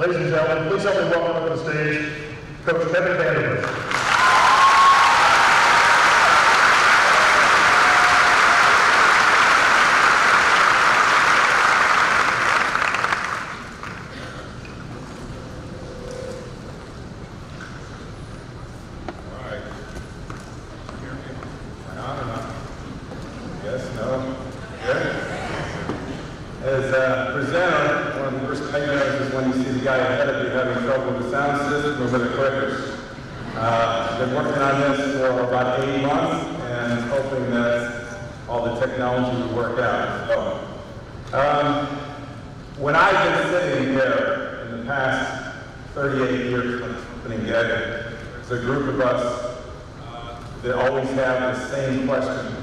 Ladies and gentlemen, please help me welcome to the stage Coach Vanderbush. Been working on this for about 8 months and hoping that all the technology will work out. So, when I've been sitting here in the past 38 years when it's opening day, there's a group of us that always have the same question.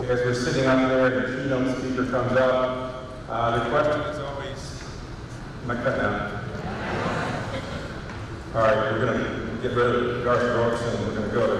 As we're sitting up there and the keynote speaker comes up, the question is always, am I cutting out? All right, we're going to get rid of Garth Brooks and we're going to go to...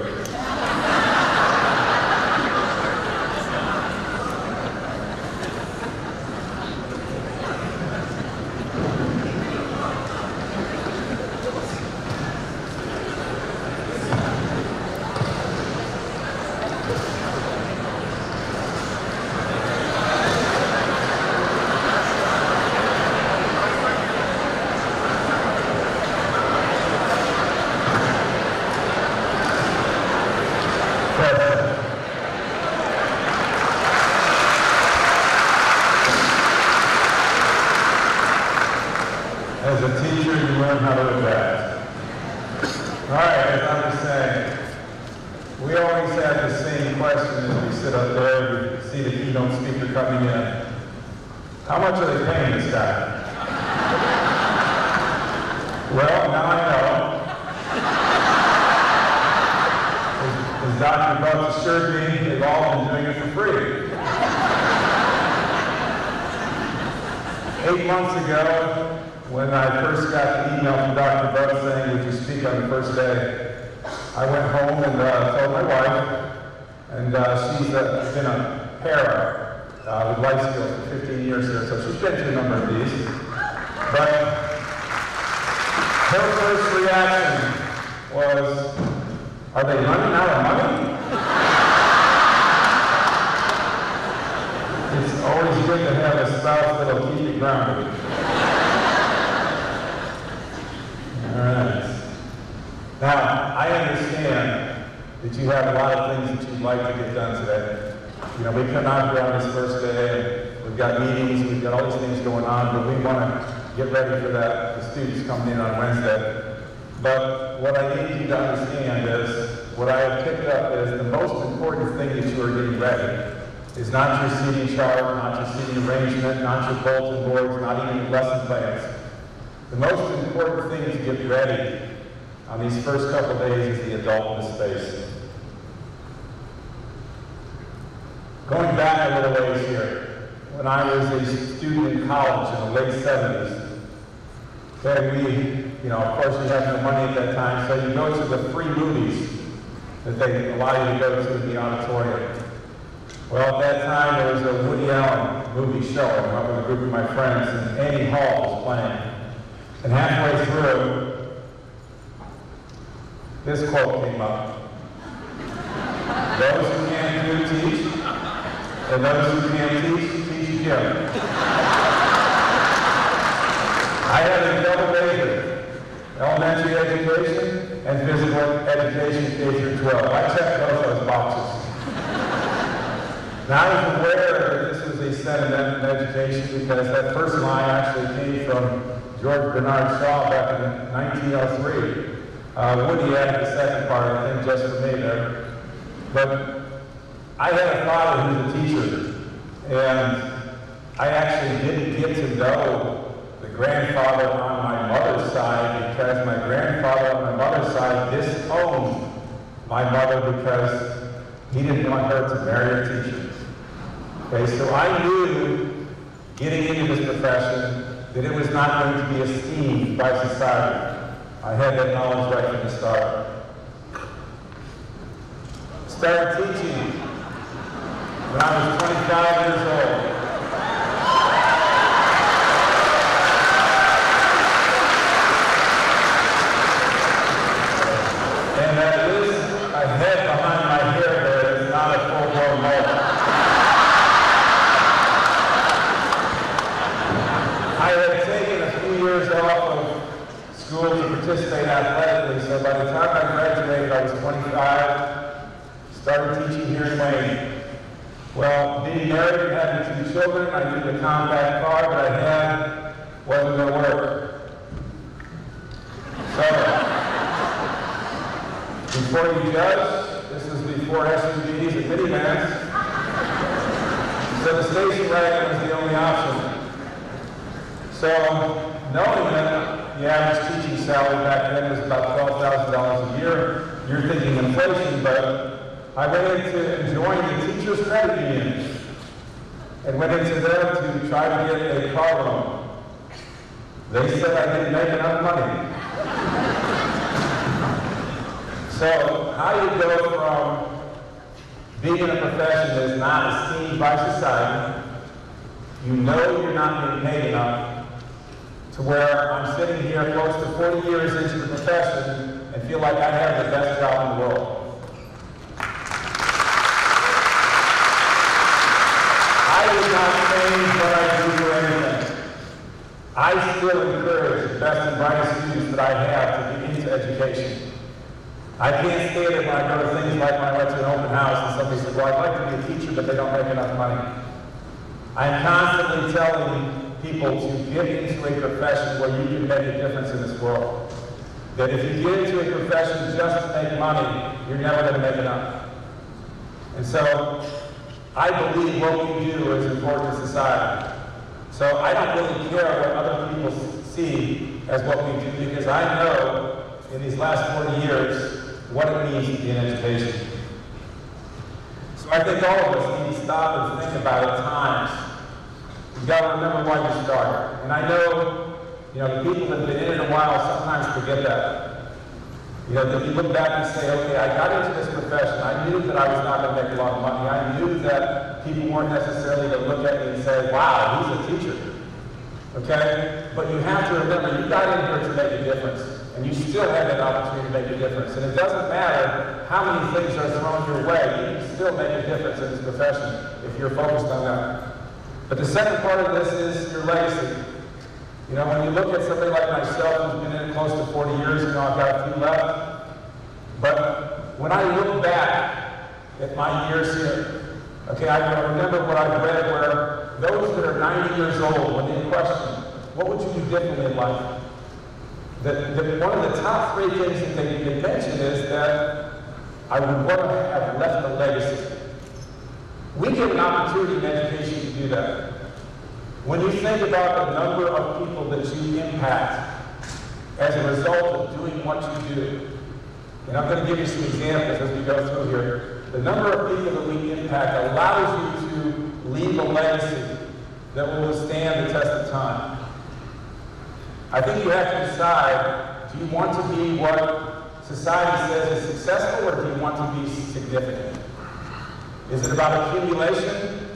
As a teacher, you learn how to adapt. All right, as I was saying, we always have the same question as we sit up there, we see the keynote speaker coming in. How much are they paying this guy? Well, now I know. As Dr. Bucks assured me, they've all been doing it for free. 8 months ago, when I first got the email from Dr. Bucks saying, would you speak on the first day, I went home and told my wife, and she's been a para with life skills for 15 years here, so she's been to a number of these. But her first reaction was, are they running out of money? It's always good to have a spouse that'll keep you grounded. All right. Now, I understand that you have a lot of things that you'd like to get done today. You know, we come out here on this first day, and we've got meetings, we've got all these things going on, but we want to get ready for that. The students coming in on Wednesday. But what I need you to understand is, what I have picked up is the most important thing that you are getting ready is not your seating chart, not your seating arrangement, not your bulletin boards, not even your lesson plans. The most important thing to get ready on these first couple of days is the adult in the space. Going back a little ways here, when I was a student in college in the late 70s, of course we had no money at that time, so you go to the free movies that they allow you to go to in the auditorium. Well, at that time there was a Woody Allen movie showing. I went with a group of my friends, and Annie Hall was playing. And halfway through, this quote came up. Those who can't do, teach, and those who can't teach Jim. I had a double major, elementary education and physical education K through 12. I checked both those boxes. Now I was aware that this was a sentiment in education because that first line actually came from George Bernard Shaw back in 1903. Woody added the second part, I think, just for me there. But I had a father who was a teacher, and I actually didn't get to know the grandfather on my mother's side because my grandfather on my mother's side disowned my mother because he didn't want her to marry a teacher. Okay, so I knew, getting into this profession, that it was not going to be esteemed by society. I had that knowledge right from the start. Started teaching when I was 25 years old. school to participate athletically, so by the time I graduated, I was 25, started teaching here in Wayne. Well, being married and having 2 children, I needed a compact car that I had wasn't going to work. So, before you judge, this is before SUVs and minivans. So the station wagon was the only option. So, knowing that the average teaching salary back then was about $12,000 a year, you're thinking inflation, but I went into joining the teachers' credit union and went into them to try to get a car loan. They said I didn't make enough money. So, how you go from being in a profession that is not esteemed by society, you know you're not being paid enough, to where I'm sitting here close to 40 years into the profession and feel like I have the best job in the world. I would not change what I do for anything. I still encourage the best and brightest students that I have to get into education. I can't stand it when I go to things like when I went to an open house and somebody said, well, I'd like to be a teacher, but they don't make enough money. I'm constantly telling people to get into a profession where you can make a difference in this world. That if you get into a profession just to make money, you're never going to make enough. And so, I believe what we do is important to society. So I don't really care what other people see as what we do, because I know in these last 40 years what it means to be in education. So I think all of us need to stop and think about it at times. You've got to remember why you started. And I know, the people that have been in it a while sometimes forget that. That you look back and say, okay, I got into this profession. I knew that I was not going to make a lot of money. I knew that people weren't necessarily going to look at me and say, wow, he's a teacher. Okay? But you have to remember, you got in here to make a difference. And you still have that opportunity to make a difference. And it doesn't matter how many things are thrown your way, you can still make a difference in this profession if you're focused on that. But the second part of this is your legacy. When you look at somebody like myself who's been in it close to 40 years, I've got a few left. But when I look back at my years here, okay, I remember what I've read where those that are 90 years old, when they question, what would you do differently in life? That one of the top 3 things that they mention is that I would want to have left a legacy. We get an opportunity in education to do that. When you think about the number of people that you impact as a result of doing what you do, and I'm going to give you some examples as we go through here, the number of people that we impact allows you to leave a legacy that will withstand the test of time. I think you have to decide, do you want to be what society says is successful, or do you want to be significant? Is it about accumulation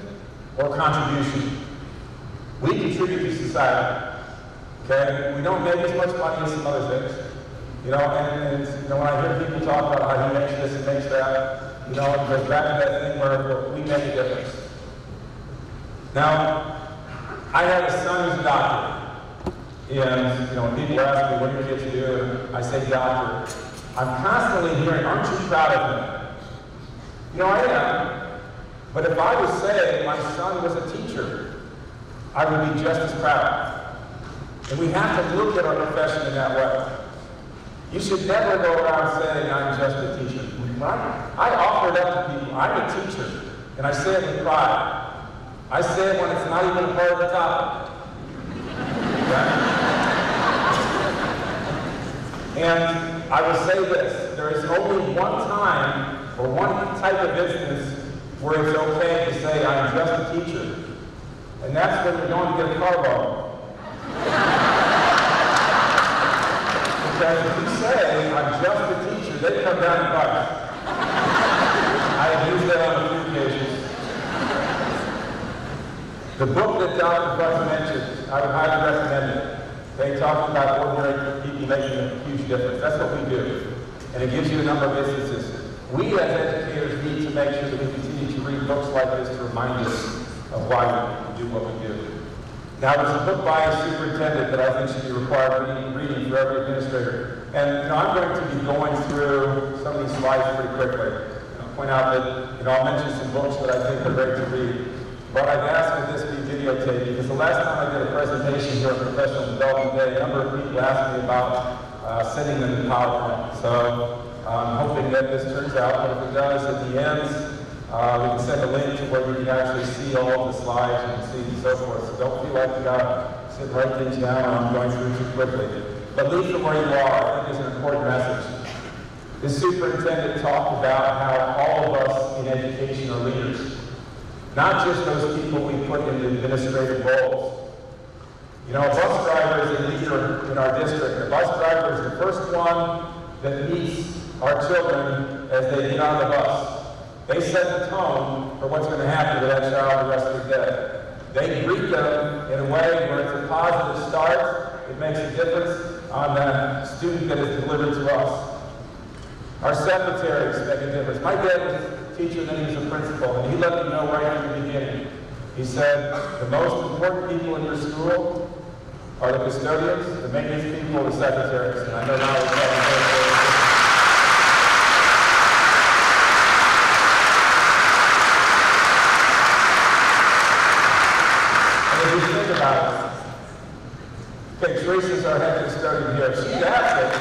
or contribution? We contribute to society, okay? We don't make as much money as some other things. And when I hear people talk about how he makes this and makes that, it goes back to that thing where we make a difference. Now, I have a son who's a doctor. And, when people ask me, what do your kids do? I say, doctor. I'm constantly hearing, aren't you proud of him? I am. But if I was saying my son was a teacher, I would be just as proud. And we have to look at our profession in that way. You should never go around saying, I'm just a teacher. I offer it up to people. I'm a teacher. And I say it with pride. I say it when it's not even a part of the topic. Okay? And I will say this, there is only one time or one type of business where it's okay to say, I'm just a teacher. And that's when you're going to get a car loan. Because if you say, I'm just a teacher, they come down and price. I have used that on a few occasions. The book that Dr. Bush mentioned, I would highly recommend it. They talk about ordinary people making a huge difference. That's what we do. And it gives you a number of instances. We as educators need to make sure that we continue to read books like this to remind us of why we do what we do. Now, there's a book by a superintendent that I think should be required reading for every administrator. And I'm going to be going through some of these slides pretty quickly. I'll point out that I'll mention some books that I think are great to read. But I've asked that this be videotaped because the last time I did a presentation here at Professional Development Day, a number of people asked me about sending them to PowerPoint. So I'm hoping that this turns out, but if it does, at the end, we can send a link to where you can actually see all of the slides and see and so forth. So don't feel like you got to sit and write things down or I'm going through too quickly. But lead from where you are, I think is an important message. This superintendent talked about how all of us in education are leaders. Not just those people we put in the administrative roles. You know, a bus driver is a leader in our district. A bus driver is the first one that meets our children as they get on the bus. They set the tone for what's going to happen to that child the rest of the day. They greet them in a way where it's a positive start. It makes a difference on the student that is delivered to us. Our secretaries make a difference. My dad was a teacher and then he was a principal, and he let me know right from the beginning. He said, the most important people in your school are the custodians, the maintenance people, the secretaries. And I know now it's if you think about it, okay, Teresa's our head custodian here. She's absent.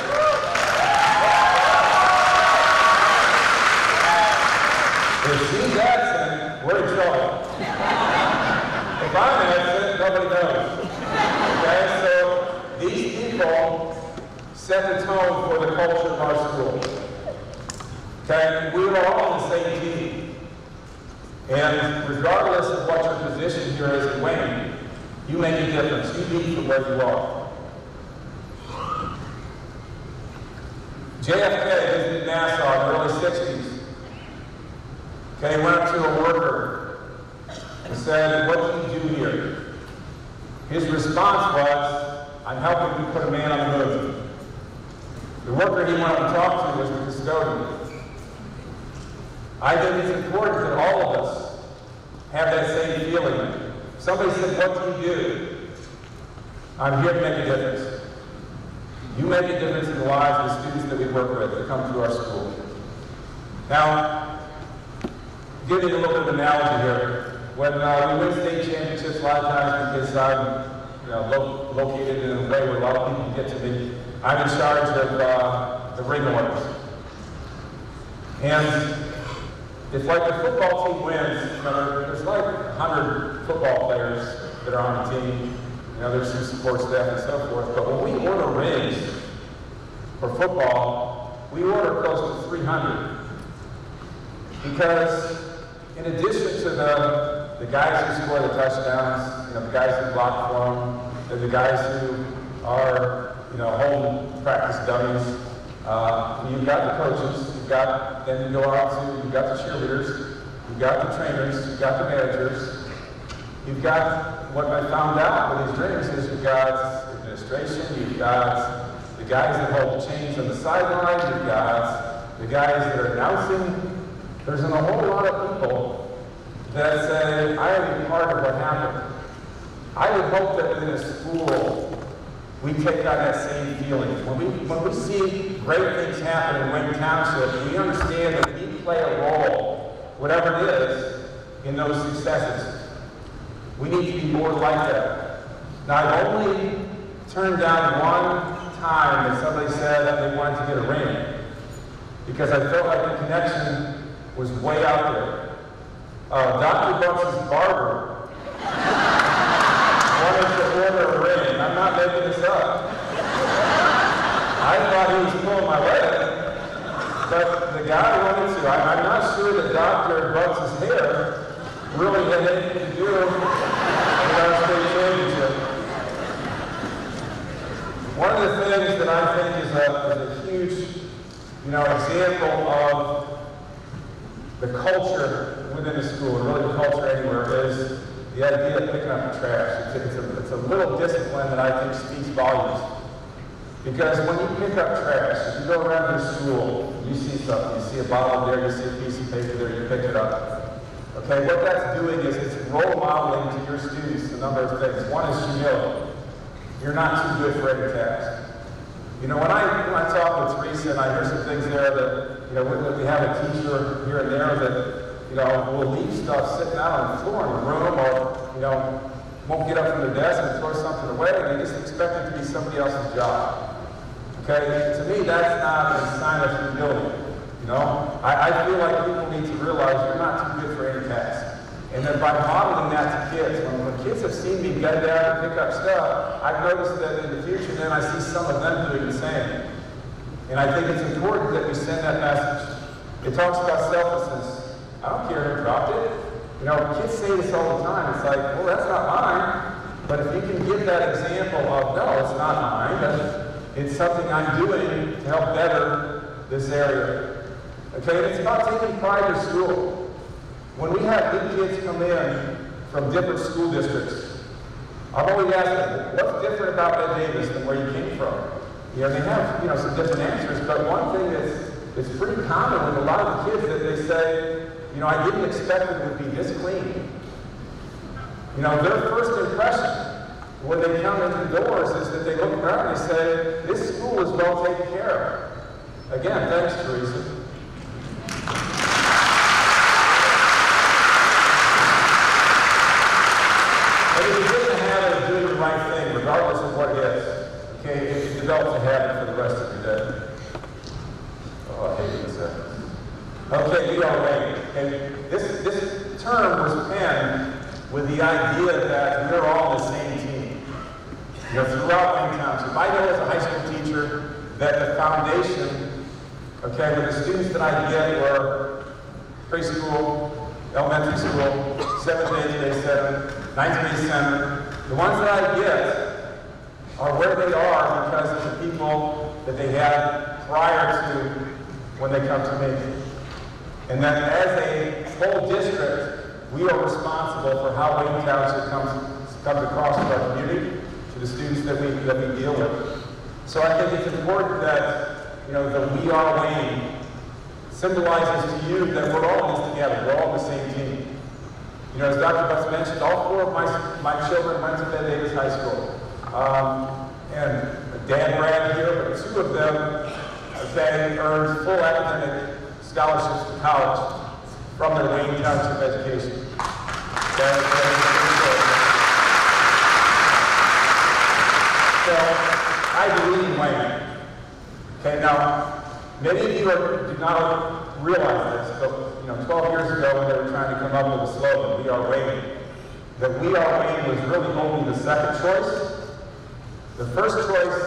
If she's absent, we're in trouble. If I'm absent, nobody knows. Okay, so these people set the tone for the culture of our school. Okay, we are all on the same team. And regardless of what your position here is in Wayne, you make a difference. You lead from where you are. JFK visited Nassau in the early 60s. Okay, he went up to a worker and said, what do you do here? His response was, I'm helping to put a man on the move. The worker he wanted to talk to was the custodian. I think it's important that all of us have that same feeling. Somebody said, what do you do? I'm here to make a difference. You make a difference in the lives of the students that we work with that come to our school. Now, giving a little bit of an analogy here. When we win state championships, a lot of times because I'm located in a way where a lot of people get to me, I'm in charge of the ring orders. And if like the football team wins, there's like 100 football players that are on the team. There's some support staff and so forth. But when we order rings for football, we order close to 300. Because in addition to the guys who score the touchdowns, the guys who block for them, and the guys who are, home practice dummies, you've got the coaches, then you go out to, you've got the cheerleaders, you've got the trainers, you've got the managers, you've got, what I found out with these drinks is you've got administration, you've got the guys that hold the chains on the sideline, you've got the guys that are announcing. There's a whole lot of people that say, I want to be part of what happened. I would hope that within a school, we take on that same feeling. When we see great things happen in Wayne Township, we understand that we play a role, whatever it is, in those successes. We need to be more like that. Now, I've only turned down one time that somebody said that they wanted to get a ring, because I felt like the connection was way out there. Dr. Bucks's barber wanted to order a ring. I'm not making this up. I thought he was pulling my leg, but the guy wanted to. I'm not sure that Dr. Bucks's hair really had anything to do with our state championship. One of the things that I think is a huge, example of the culture within the school, and really the culture anywhere, is the idea of picking up the trash. It's a little discipline that I think speaks volumes. Because when you pick up trash, if you go around your school, you see something, you see a bottle there, you see a piece of paper there, you pick it up. Okay, what that's doing is it's role modeling to your students a number of things. One is humility. You're not too good for any task. You know, when I talk with Teresa and I hear some things there that, you know, we have a teacher here and there that, you know, will leave stuff sitting out on the floor in the room, or, you know, won't get up from the desk and throw something away, and they just expect it to be somebody else's job. Okay, to me, that's not a sign of humility. You know, I feel like people need to realize you're not too good for any task. And then by modeling that to kids, when kids have seen me get down and pick up stuff, I've noticed that in the future then I see some of them doing the same. And I think it's important that we send that message. It talks about selflessness. I don't care who dropped it. You know, kids say this all the time. It's like, well, that's not mine. But if you can give that example of, no, it's not mine, but it's something I'm doing to help better this area. Okay, and it's about taking pride in school. When we have new kids come in from different school districts, I've always asked them, what's different about Ed Davis than where you came from? You know, they have, you know, some different answers, but one thing that's pretty common with a lot of the kids that they say, you know, I didn't expect it would be this clean. You know, their first impression when they come in the doors is that they look around and they say, this school is well taken care of. Again, thanks, Teresa. But if you get in the habit of doing the right thing, regardless of what it is, okay, it develops a habit for the rest of your day. Oh, I hate this. Okay, we are waiting. And this term was penned with the idea that we're all the same team. You know, throughout Wayne Township. I know as a high school teacher that the foundation, okay, with the students that I get were preschool, elementary school, 7th grade, day 7, 9th grade center. The ones that I get are where they are because of the people that they had prior to when they come to me. And that as a whole district, we are responsible for how Wayne Township comes across to our community, to the students that we deal with. So I think it's important that, you know, the We Are Wayne symbolizes to you that we're all in this together. We're all on the same team. You know, as Dr. Butts mentioned, all 4 of my children went to Ed Davis High School. And Dan Brad here, but 2 of them, okay, earned full academic scholarships to college from their Wayne Township education. So, I believe in Wayne. Okay, now, many of you do not realize this, but, you know, 12 years ago when they were trying to come up with a slogan, We Are Wayne, that We Are Wayne was really only the second choice. The first choice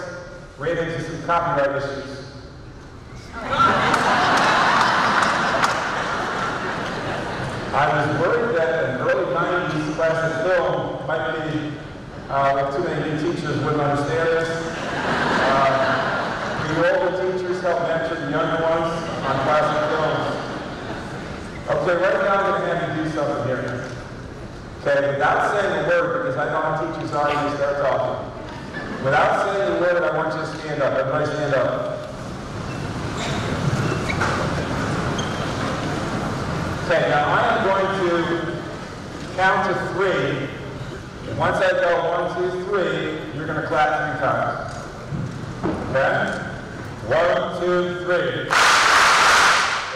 ran into some copyright issues. I was worried that an early 90s class of film might be, too many new teachers wouldn't understand this. The older teachers help mentor the younger ones on classic films. Okay, right now I'm going to have you do something here. Okay, without saying a word, because I know how teachers are when they start talking. Without saying a word, I want you to stand up. Everybody stand up. Okay, now I am going to count to 3. And once I go 1, 2, 3, you're going to clap 3 times. Okay? 1, 2, 3.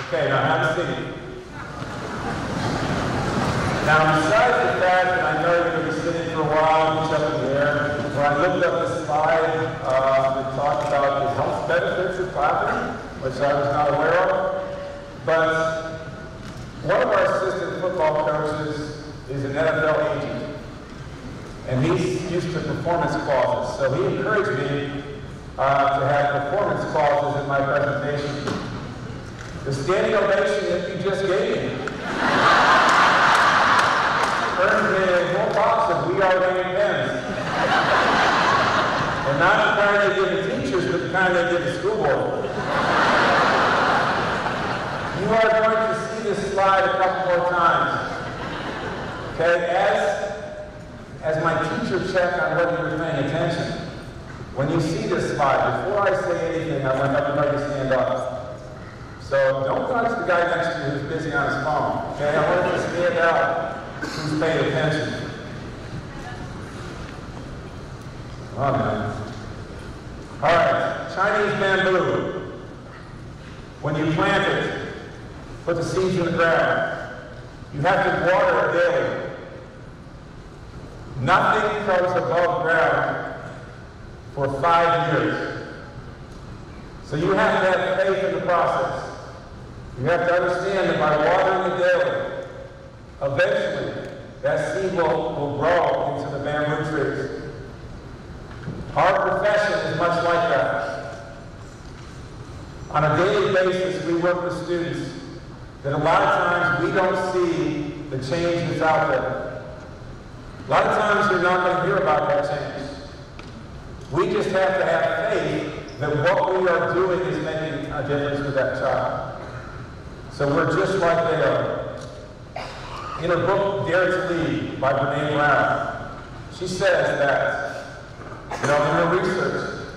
Okay, now have a seat. Now, besides the fact that I know you're going to be sitting for a while, each up in the air, when I looked up this slide that talked about the health benefits of clapping, which I was not aware of, but one of our assistant football coaches is an NFL agent, and he's used to performance clauses. So he encouraged me to have performance clauses in my presentation. The standing ovation that you just gave me earned me a whole box of We Are Wayne pens. And not the kind they give the teachers, but the kind they give the school board. You are going to see this slide a couple more times. Okay, as my teacher checked on whether you're paying attention, when you see this slide, before I say anything, I want everybody to stand up. So don't touch the guy next to you who's busy on his phone. Okay, I want you to stand out who's paying attention. Oh, man. All right, Chinese bamboo. When you plant it, put the seeds in the ground. You have to water it daily. Nothing comes above ground for 5 years. So you have to have faith in the process. You have to understand that by watering it daily, eventually that seed will grow into the bamboo trees. Our profession is much like that. On a daily basis, we work with students that a lot of times we don't see the change that's out there. A lot of times you're not going to hear about that change. We just have to have faith that what we are doing is making a difference with that child. So we're just like they are. In her book, Dare to Lead, by Brene Brown, she says that, in her research,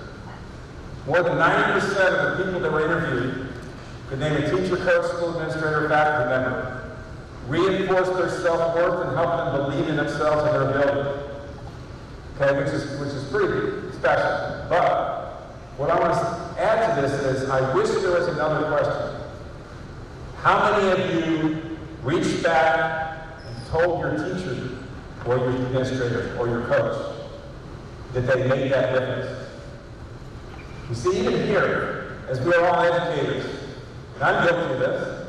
more than 90% of the people that were interviewed could name a teacher, coach, school administrator, faculty member, reinforce their self-worth and help them believe in themselves and their ability. Okay, which is pretty special. But what I want to add to this is, I wish there was another question. How many of you reached back and told your teacher or your administrator or your coach that they made that difference? You see, even here, as we are all educators, and I'm guilty of this,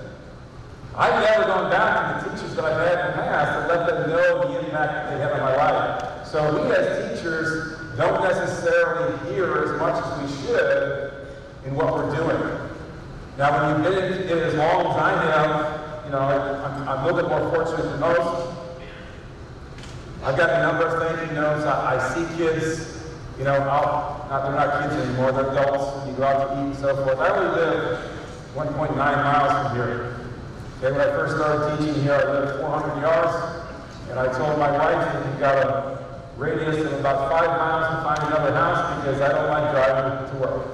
I've never gone back to the teachers that I've had in the past and let them know the impact that they had on my life. So we as teachers don't necessarily hear as much as we should in what we're doing. Now, when you've been in it as long as I have, I'm a little bit more fortunate than most. I've got a number of thank you notes. I see kids, they're not kids anymore, they're adults, when you go out to eat and so forth. I only live 1.9 miles from here. Okay, when I first started teaching here, I lived 400 yards, and I told my wife that we've got a radius of about 5 miles to find another house because I don't like driving to work.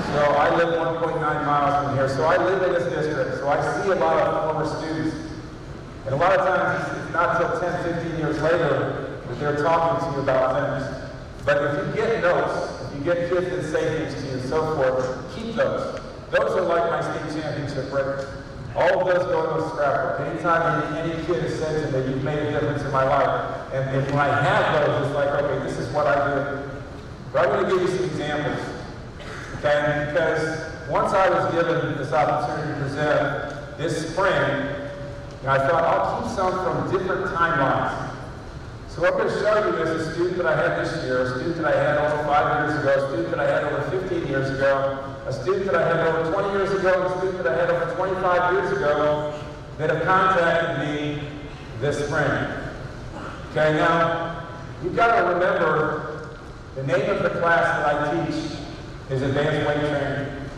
So I live 1.9 miles from here. So I live in this district, so I see a lot of former students. And a lot of times, it's not until 10, 15 years later that they're talking to you about things. But if you get notes, if you get kids that say things to you and so forth, keep those. Those are like my state championship records. All of those go in a scrapbook. Anytime any kid has said to me, you've made a difference in my life, and when I have those, it's like, okay, this is what I do. But I'm going to give you some examples. Okay, because once I was given this opportunity to present this spring, I thought I'll keep some from different timelines. So what I'm going to show you is a student that I had this year, a student that I had over 5 years ago, a student that I had over 15 years ago, a student that I had over 20 years ago, and a student that I had over 25 years ago that have contacted me this spring. Okay, now, you've got to remember the name of the class that I teach is Advanced Weight Training.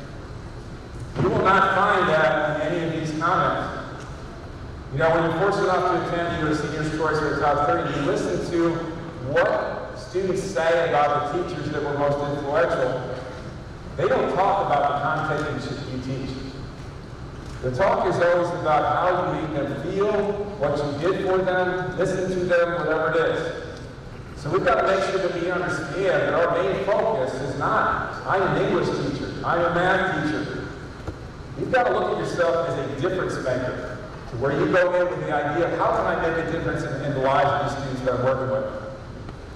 You will not find that in any of these comments. When you're fortunate enough to attend your Senior's Choice or Top 30, you listen to what students say about the teachers that were most influential. They don't talk about the content you teach. The talk is always about how you make them feel, what you did for them, listen to them, whatever it is. So we've got to make sure that we understand that our main focus is not, I'm an English teacher, I'm a math teacher. You've got to look at yourself as a difference maker, to where you go in with the idea of how can I make a difference in the lives of these students that I'm working with.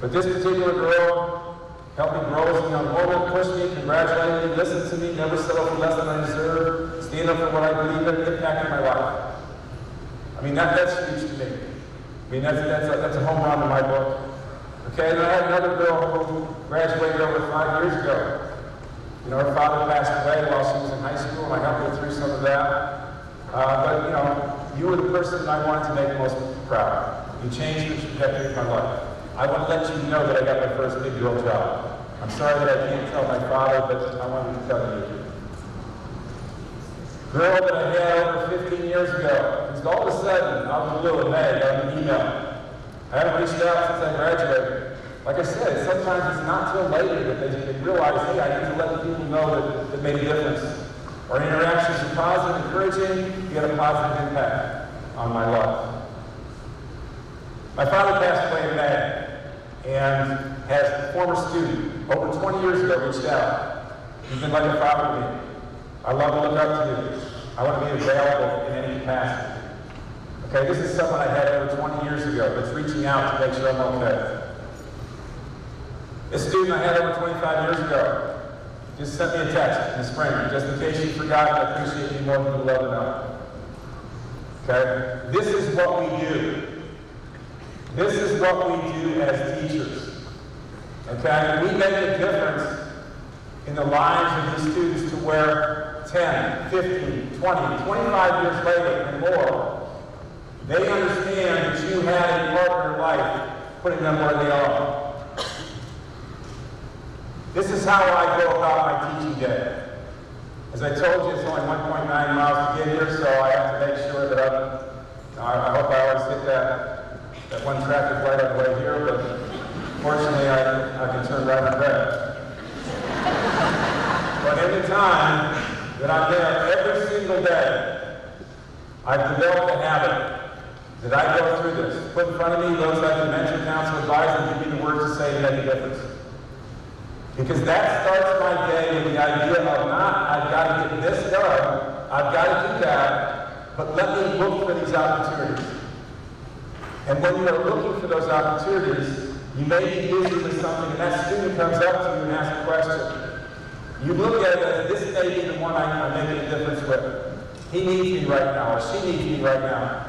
But this particular girl helped me grow as a young woman, pushed me, congratulated me, listened to me, never settled for less than I deserve, stand up for what I believe in, impacted my life. I mean, that's huge to me. I mean, that's a home run in my book. Okay, and I had another girl who graduated over 5 years ago. Her father passed away while she was in high school, and I helped her through some of that. But you were the person that I wanted to make most proud. You changed the trajectory of my life. I want to let you know that I got my first big girl job. I'm sorry that I can't tell my father, but I wanted to tell you. Girl that I had over 15 years ago, just all of a sudden, out of the blue in May, got an email. I haven't reached out since I graduated. Like I said, sometimes it's not till later that they realize, hey, I need to let the people know that made a difference. Our interactions are positive, encouraging, you had a positive impact. on my life. My father passed away in May, and as a former student, over 20 years ago, reached out. He's been like a father to me. I love to look up to you. I want to be available in any capacity. Okay, this is someone I had over 20 years ago that's reaching out to make sure I'm okay. This student I had over 25 years ago just sent me a text in the spring, just in case you forgot. I appreciate you more than you love to know. Okay, this is what we do. This is what we do as teachers. Okay, we make a difference in the lives of these students to where 10, 15, 20, 25 years later and more, they understand that you had a part in their life putting them where they are. This is how I go about my teaching day. As I told you, it's only 1.9 miles to get here, so I have to make sure that I hope I always hit that one traffic light on the way here, but fortunately I can turn right on red. But every time that I'm there, every single day, I've developed a habit that I go through this. Put in front of me those I can mentor, counsel, advise, and give me the words to say to make a difference. Because that starts my day with the idea of not, I've got to get this done, I've got to do that, but let me look for these opportunities. And when you are looking for those opportunities, you may be busy with something, and that student comes up to you and asks a question. You look at it as, this may be the one I'm making a difference with. He needs me right now, or she needs me right now.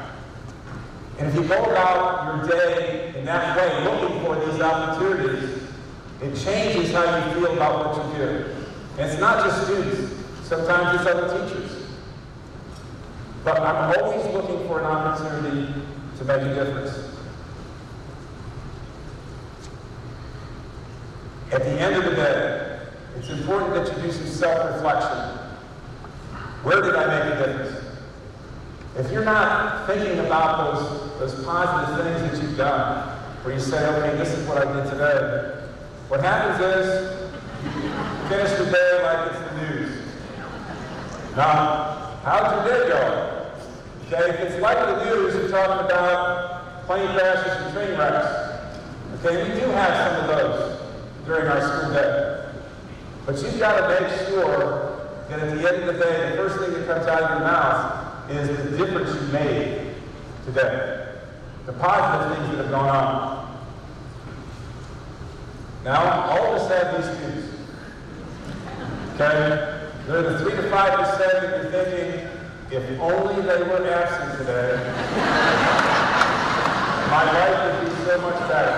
And if you go about your day in that way, looking for these opportunities, it changes how you feel about what you do. And it's not just students. Sometimes it's other teachers. But I'm always looking for an opportunity to make a difference. At the end of the day, it's important that you do some self-reflection. Where did I make a difference? If you're not thinking about those positive things that you've done, where you say, okay, this is what I did today, what happens is, you finish the day like it's the news. Now, how'd your day go? Okay, if it's like the news, you're talking about plane crashes and train wrecks. Okay, we do have some of those during our school day. But you've got to make sure that at the end of the day, the first thing that comes out of your mouth is the difference you made today. The positive things that have gone on. Now, all of us have these students. Okay? They're the 3 to 5% that you're thinking, if only they were absent today, my life would be so much better.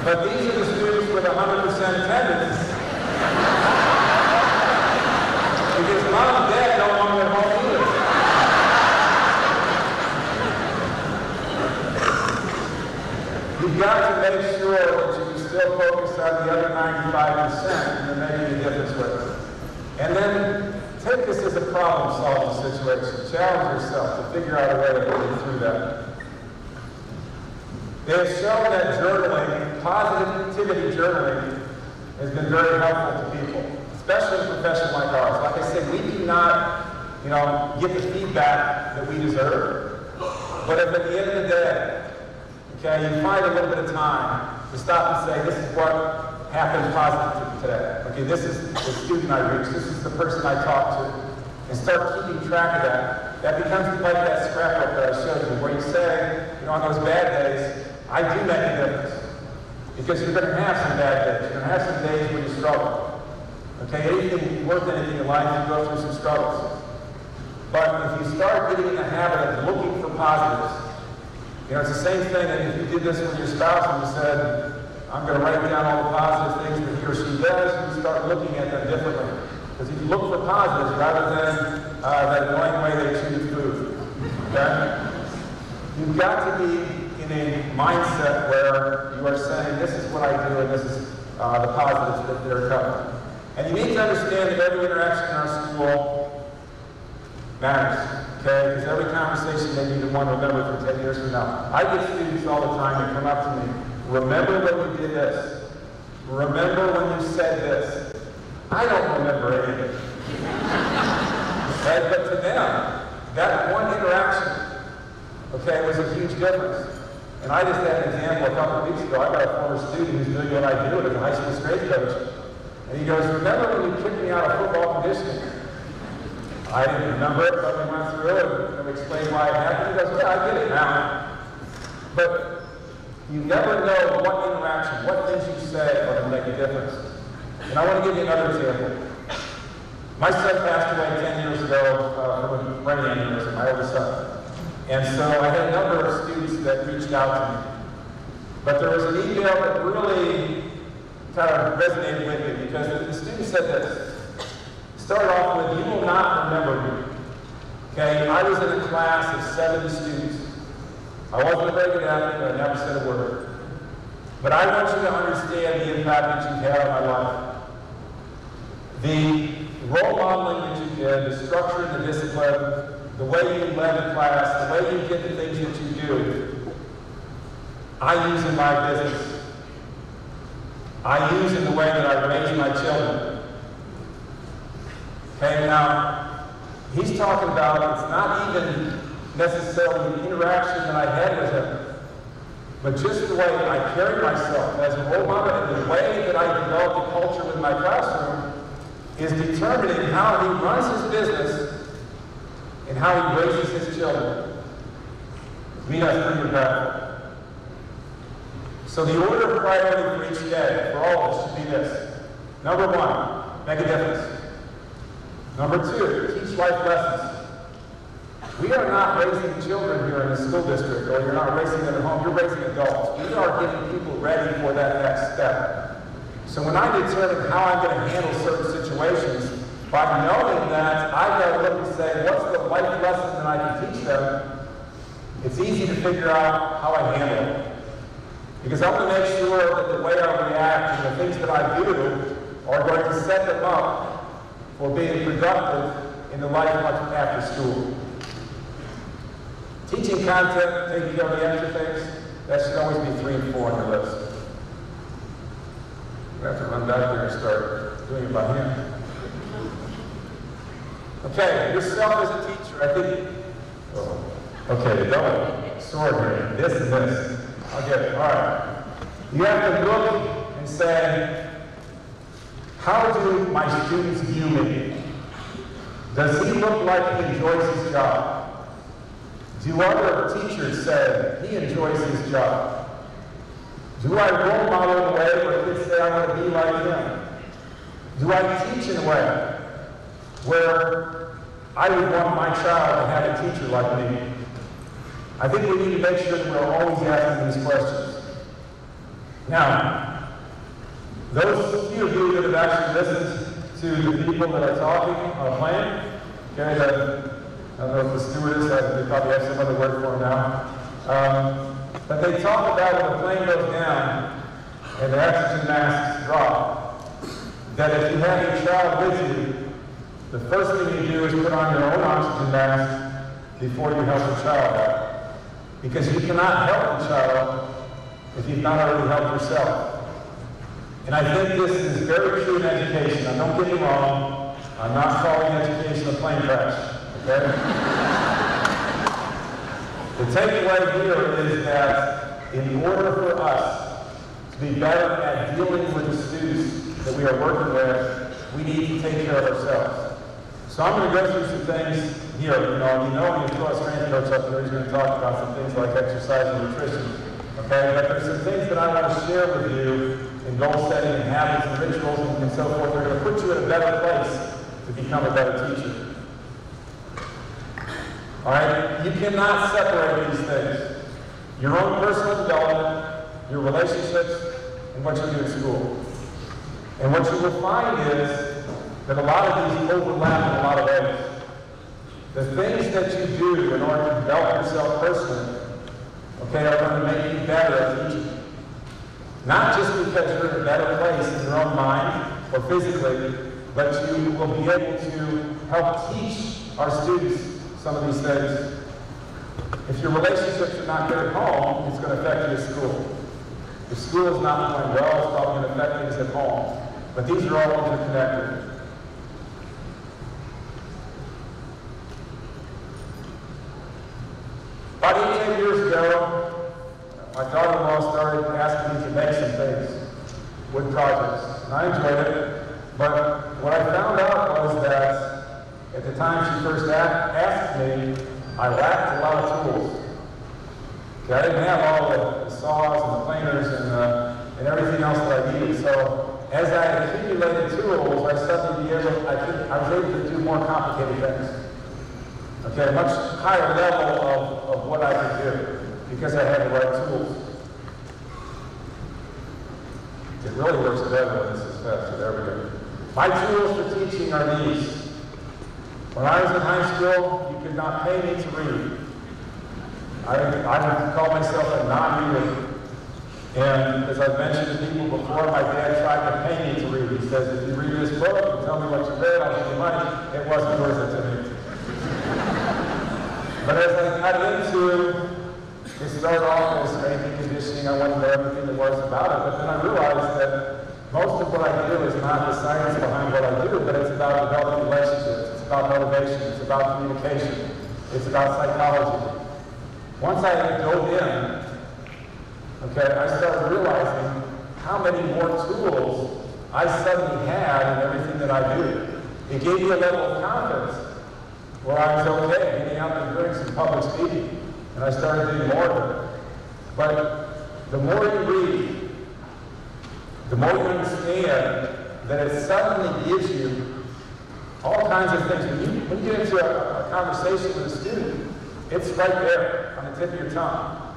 But these are the students with 100% attendance. Because mom and dad don't want them at home either. You've got to make sure that you can still focus on the other 95% and you're making a difference with it. And then take this as a problem-solving situation. Challenge yourself to figure out a way to get through that. They have shown that journaling, positivity journaling, has been very helpful to people, especially in a profession like ours. Like I said, we do not, get the feedback that we deserve. But if at the end of the day, okay, you find a little bit of time to stop and say, this is what happened positive today. Okay, this is the student I reached. This is the person I talked to. And start keeping track of that. That becomes like that scrapbook that I showed you, where you say, on those bad days, I do make a difference. Because you're going to have some bad days. You're going to have some days where you struggle. Okay, anything worth anything in life, you go through some struggles. But if you start getting in the habit of looking for positives, it's the same thing that if you did this with your spouse and you said, I'm going to write down all the positive things that he or she does, you start looking at them differently. Because if you look for positives rather than that annoying way they choose food, okay? You've got to be in a mindset where you are saying, this is what I do and this is the positives that they're covering. And you need to understand that every interaction in our school matters, okay? Because every conversation they need to want to remember for 10 years from now. I get students all the time that come up to me, remember when you did this. Remember when you said this. I don't remember anything. Okay? But to them, that one interaction, okay, was a huge difference. And I just had an example a couple of weeks ago. I got a former student who's doing what I do as a high school strength coach. And he goes, remember when you kicked me out of football conditioning? I didn't remember it, but we went through it and explained why it happened. He goes, yeah, I get it now. But you never know what interaction, what things you say are going to make a difference. And I want to give you another example. My son passed away 10 years ago from a brain aneurysm, my oldest son. And so I had a number of students that reached out to me. But there was an email that really kind of resonated with me because the student said this. Started off with, you will not remember me. Okay, I was in a class of 70 students. I wasn't a very good athlete, I never said a word. But I want you to understand the impact that you've had on my life. The role modeling that you did, the structure and the discipline, the way you led the class, the way you did the things that you do, I use in my business. I use in the way that I raise my children. Okay, now, he's talking about it's not even necessarily the interaction that I had with him, but just the way I carry myself as a role model and the way that I develop the culture with my classroom is determining how he runs his business and how he raises his children. To me, that's pretty impactful. So the order of priority for each day, for all of us, should be this. Number one, make a difference. Number two, teach life lessons. We are not raising children here in the school district, or you're not raising them at home, you're raising adults. We are getting people ready for that next step. So when I determine how I'm going to handle certain situations, by knowing that, I've got to look and say, what's the life lesson that I can teach them? It's easy to figure out how I handle it. Because I want to make sure that the way I react and the things that I do are going to set them up for being productive in the life after school. Teaching content, taking care of the extra things, that should always be 3 and 4 on your list. We have to run back there and start doing it by hand. Okay, yourself as a teacher, I think. Okay, don't sword here. This and this. I'll get it. All right. You have to look and say, how do my students view me? Does he look like he enjoys his job? Do other teachers say he enjoys his job? Do I role model in a way where kids say I want to be like him? Do I teach in a way where I would want my child to have a teacher like me? I think we need to make sure that we're always asking these questions. Now, those few of you that have actually listened to the people that are talking on a plane, okay, I don't know if the stewardess, they probably have some other word for them now. But they talk about when the plane goes down and the oxygen masks drop, that if you have your child with you, the first thing you do is put on your own oxygen mask before you help the child out. Because you cannot help the child if you've not already helped yourself. And I think this is very true in education. Now, don't get me wrong, I'm not calling education a plane crash, okay? The takeaway here is that in order for us to be better at dealing with the students that we are working with, we need to take care of ourselves. So I'm going to go through some things here. You know, when you throw a strength coach up there, he's going to talk about some things like exercise and nutrition. Okay, but there's some things that I want to share with you in goal setting and habits and rituals and so forth. They're going to put you in a better place to become a better teacher. All right? You cannot separate these things. Your own personal development, your relationships, and what you do in school. And what you will find is that a lot of these overlap in a lot of ways. The things that you do in order to develop yourself personally, okay, are going to make you better at teaching. Not just because you're in a better place in your own mind or physically, but you will be able to help teach our students some of these things. If your relationships are not good at home, it's going to affect you at school. If school is not going well, it's probably going to affect things at home. But these are all interconnected. and I enjoyed it. But what I found out was that at the time she first asked me, I lacked a lot of tools. Okay, I didn't have all the saws and the planers and everything else that I needed. So as I accumulated tools, I was able to do more complicated things. Okay, a much higher level of what I could do because I had the right tools. It really works better when this is faster. There we go. My tools for teaching are these. When I was in high school, you could not pay me to read. I would call myself a non-reader. And as I've mentioned to people before, my dad tried to pay me to read. He says, if you read this book and tell me what you read, I'll give you money. It wasn't worth it to me. But as I got into, it started off as strength conditioning. I wanted to know everything there was about it. But then I realized that most of what I do is not the science behind what I do, but it's about developing relationships. It's about motivation. It's about communication. It's about psychology. Once I dove in, okay, I started realizing how many more tools I suddenly had in everything that I do. It gave me a level of confidence where I was okay getting out and doing some public speaking, and I started doing more of it. But the more you read, the more you understand that it suddenly gives you all kinds of things. When you get into a conversation with a student, it's right there on the tip of your tongue.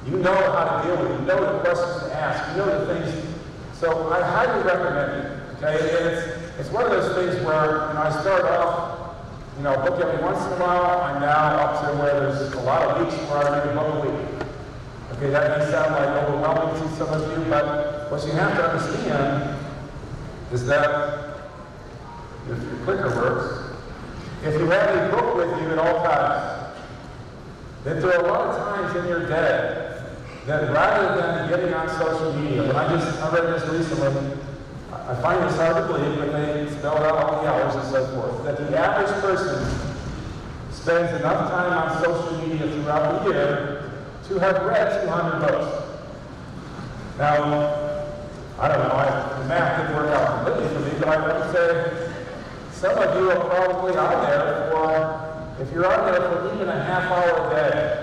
You know how to deal with it. You know the questions to ask. You know the things. So I highly recommend it. Okay, and it's one of those things where I start off, book every once in a while. I'm now up to where there's a lot of weeks where I read a book a week. Okay, that may sound like overwhelming to some of you, but what you have to understand is that if your clicker works, if you have a book with you at all times, that there are a lot of times in your day that rather than getting on social media, and I read this recently, I find this hard to believe, but they spelled out all the hours and so forth, that the average person spends enough time on social media throughout the year to have read 200 books. Now, I don't know, the math didn't work out completely for me, but I would say some of you are probably on there for, if you're on there for even a half hour a day,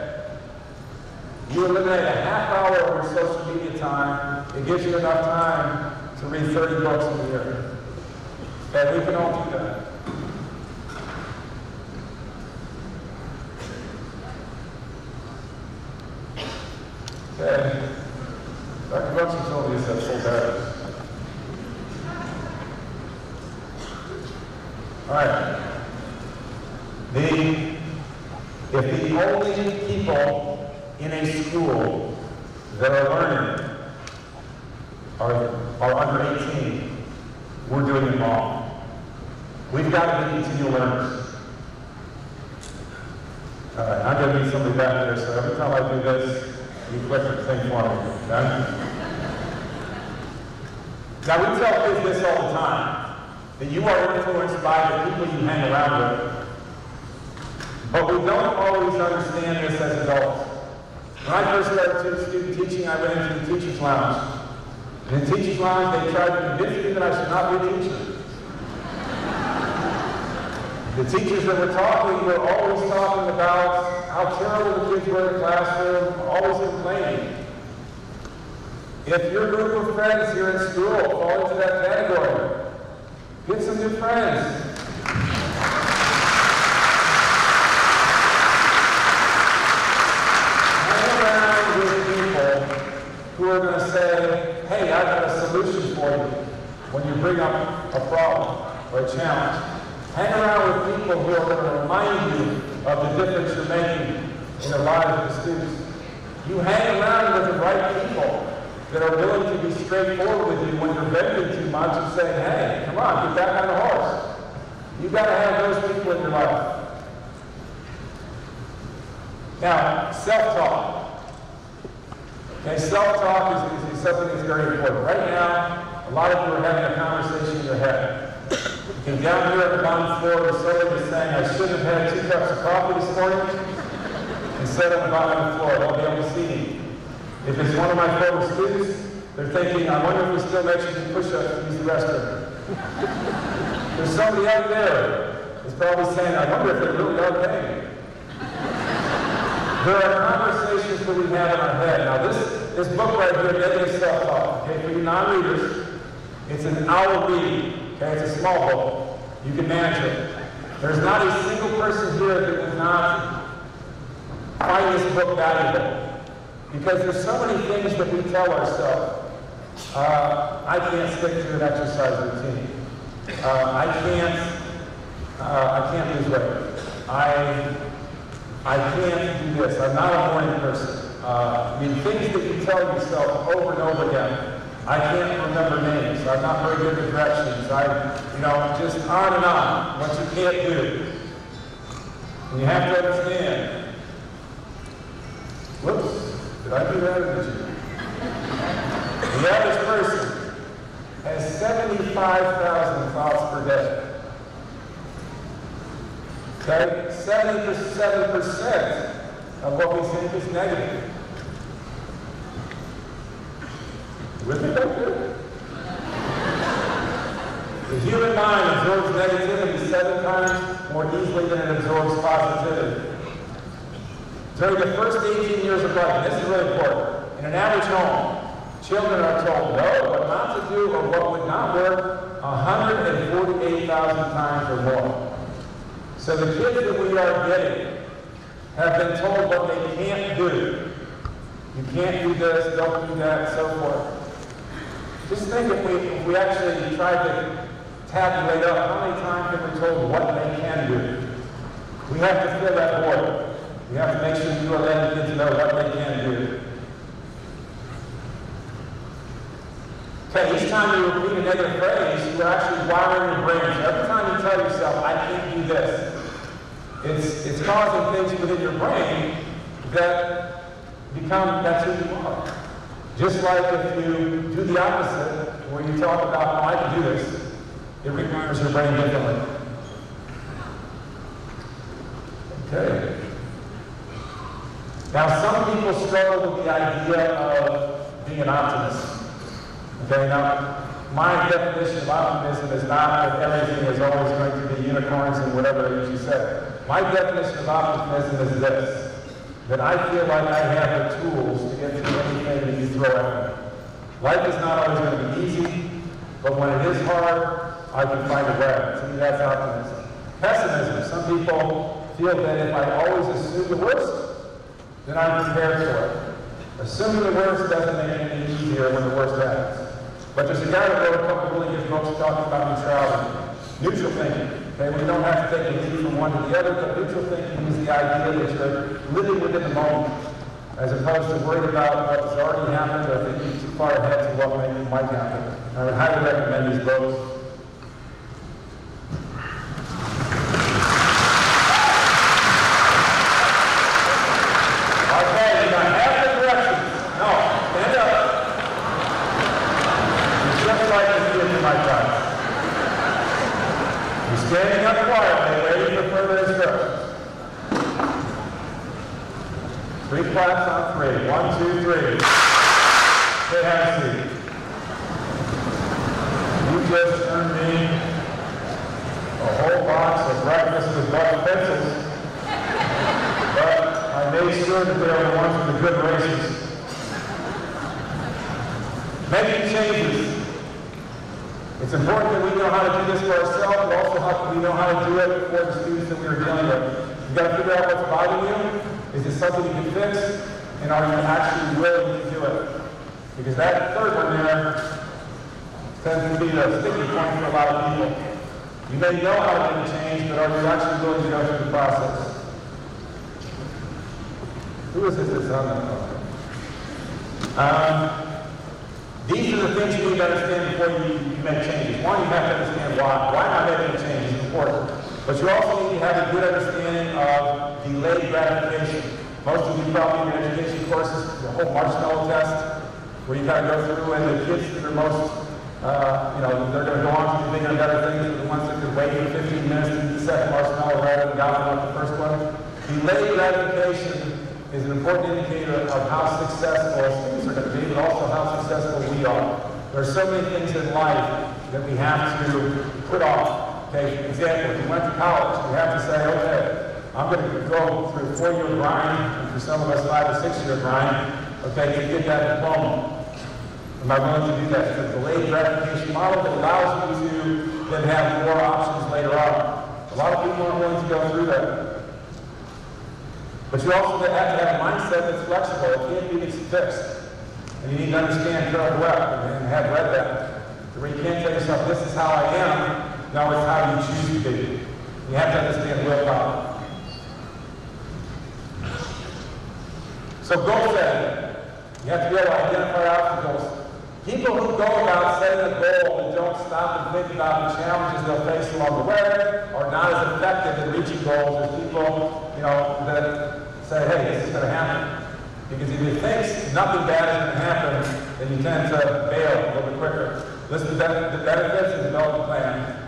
you eliminate a half hour of your social media time, it gives you enough time to read 30 books in a year. And we can all do that. Okay. Dr. Brunson told me this at full batteries. All right. If the only people in a school that are learning are under 18, we're doing it wrong. We've got to be continual learners. All right, I'm going to need somebody back there, so every time I do this, you click the thing for me. Okay? Now, we tell kids this all the time, that you are influenced by the people you hang around with. But we don't always understand this as adults. When I first started student teaching, I went into the teacher's lounge. And in the teacher's lounge, they tried to convince me that I should not be a teacher. The teachers that were talking were always talking about how terrible the kids were in the classroom, always complaining. If your group of friends here in school fall into that category, get some new friends. Hang around with people who are going to say, hey, I've got a solution for you when you bring up a problem or a challenge. Hang around with people who are going to remind you of the difference you're making in the lives of the students. You hang around with the right people that are willing to be straightforward with you when you're venting too much and saying, hey, come on, get back on the horse. You've got to have those people in your life. Now, self-talk. Okay, self-talk is something that's very important. Right now, a lot of you are having a conversation in your head. You can down here at the bottom floor, the servant is saying, I should have had 2 cups of coffee this morning, and sit on the bottom of the floor. I won't be able to see me. If it's one of my former students, They're thinking, I wonder if we still make you do push-ups to use the restroom. There's somebody out there that's probably saying, I wonder if they really are paying. There are conversations that we have in our head. Now this book right here, Negative Self-Talk, okay, for you non-readers, it's an hour read, okay, it's a small book. You can manage it. There's not a single person here that would not find this book valuable. Because there's so many things that we tell ourselves. I can't stick to an exercise routine. I can't lose weight. I can't do this. I'm not a morning person. Things that you tell yourself over and over again. I can't remember names. I'm not very good at directions. Just on and on. What you can't do. And you have to understand. Whoops. Did I do that or did you? The average person has 75,000 thoughts per day. Okay? 77% of what we think is negative. With me back there? The human mind absorbs negativity 7 times more easily than it absorbs positivity. During the first 18 years of life, and this is really important, in an average home, children are told no, what not to do, or what would not work 148,000 times or more. So the kids that we are getting have been told what they can't do. You can't do this, don't do that, and so forth. Just think if we actually tried to tabulate up how many times have we told what they can do. We have to fill that void. We have to make sure you are letting kids know what they can do. Okay, each time you repeat a negative phrase, you're actually wiring your brain. So every time you tell yourself, I can't do this, it's causing things within your brain that that's who you are. Just like if you do the opposite, where you talk about, oh, I can do this, it rewires your brain differently. Okay. Now, some people struggle with the idea of being an optimist. Okay, now, my definition of optimism is not that everything is always going to be unicorns and whatever it is you say. My definition of optimism is this, that I feel like I have the tools to get through anything that you throw at me. Life is not always going to be easy, but when it is hard, I can find a way. To me, that's optimism. Pessimism. Some people feel that if I always assume the worst, then I'm prepared for it. Assuming the worst doesn't make it any easier when the worst happens. But there's a guy that wrote a couple really good books talking about neutrality. Neutral thinking. Okay, we don't have to take a lead from one to the other, but neutral thinking is the idea that you're living within the moment, as opposed to worrying about what's already happened or thinking too far ahead to what might happen. I would highly recommend these books. Standing up quietly, waiting for further instructions. 3 claps on 3. 1, 2, 3. Okay, have a seat. You just earned me a whole box of breakfast with butter pencils, but I made sure that they are the ones with the good races. Making changes. It's important that we know how to do this for ourselves, but also we know how to do it for the students that we are dealing with. You've got to figure out what's bothering you. Is it something you can fix? And are you actually willing to do it? Because that third one there tends to be the sticking point for a lot of people. You may know how to make a change, but are you actually willing to go through the process? Who is this that's on that? These are the things you need to understand before you make changes. One, you have to understand why. Why am I making a change is important. But you also need to have a good understanding of delayed gratification. Most of you probably in your education courses, the whole marshmallow test, where you kind of go through and the kids that are most, they're going to go on to do bigger and better things are the ones that could wait for 15 minutes to eat the second marshmallow rather than gobbling up the first one. Delayed gratification is an important indicator of how successful students are going to be, but also how successful we are. There are so many things in life that we have to put off. Okay, for example, if you went to college, you have to say, okay, I'm going to go through a 4-year grind, and for some of us 5 or 6-year grind, okay, to get that diploma. Am I willing to do that? It's a delayed gratification model that allows you to then have more options later on. A lot of people aren't willing to go through that. But you also have to have a mindset that's flexible. It can't be fixed. And you need to understand Carol Dweck and have read that. Where you can't tell yourself, this is how I am. No, it's how you choose to be. You have to understand willpower. So goal setting. You have to be able to identify obstacles. People who go about setting a goal and don't stop and think about the challenges they'll face along the way are not as effective in reaching goals as people, that say, hey, this is going to happen. Because if you think nothing bad is going to happen, then you tend to bail a little bit quicker. Listen to the benefits and develop a plan.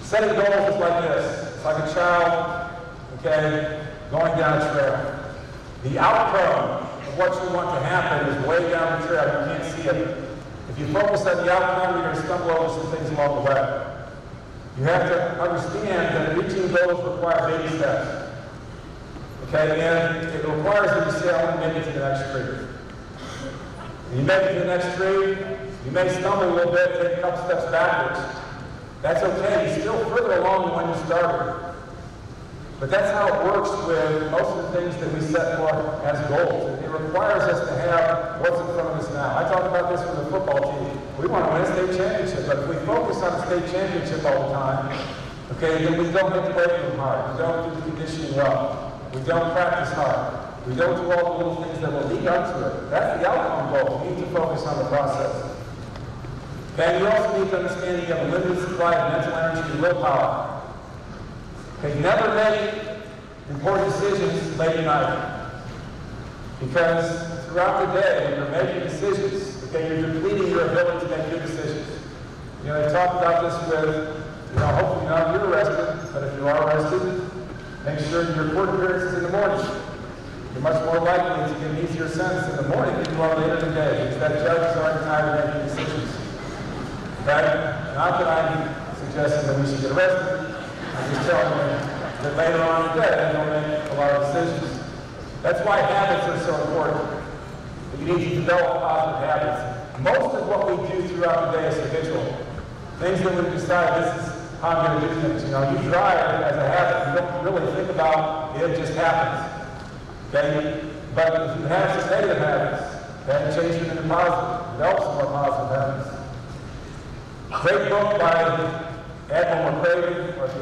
Setting goals is like this. It's like a child, okay, going down a trail. The outcome of what you want to happen is way down the trail. You can't see it. If you focus on the outcome, you're going to stumble over some things along the way. You have to understand that reaching goals require baby steps. Okay, and it requires that you say, I want to make it to the next tree. When you make it to the next tree, you may stumble a little bit, take a couple steps backwards. That's okay. You're still further along than when you started. But that's how it works with most of the things that we set for as goals. It requires us to have what's in front of us now. I talk about this with the football team. We want to win a state championship, but if we focus on the state championship all the time, okay, then we don't hit the weight room hard. We don't do the conditioning well. We don't practice hard. We don't do all the little things that will lead up to it. That's the outcome goal. We need to focus on the process. Okay, you also need to understand you have a limited supply of mental energy and willpower. Okay, never make important decisions late at night. Because throughout the day, when you're making decisions, okay, you're depleting your ability to make good decisions. I talked about this with, hopefully not you're arrested, but if you are arrested, make sure your court appearance is in the morning. You're much more likely to get an easier sentence in the morning than you are later in the day, because that judge is already tired of making decisions. Okay? Not that I'm suggesting that we should get arrested. I'm just telling you that later on in the day, you'll make a lot of decisions. That's why habits are so important. You need to develop positive habits. Most of what we do throughout the day is habitual. Things that we decide, this is how I'm going to do things. You drive as a habit. You don't really think about it, it just happens. Okay? But if you have some negative habits, then change them into positive. Develop some more positive habits. Great book by Admiral McCraven, or if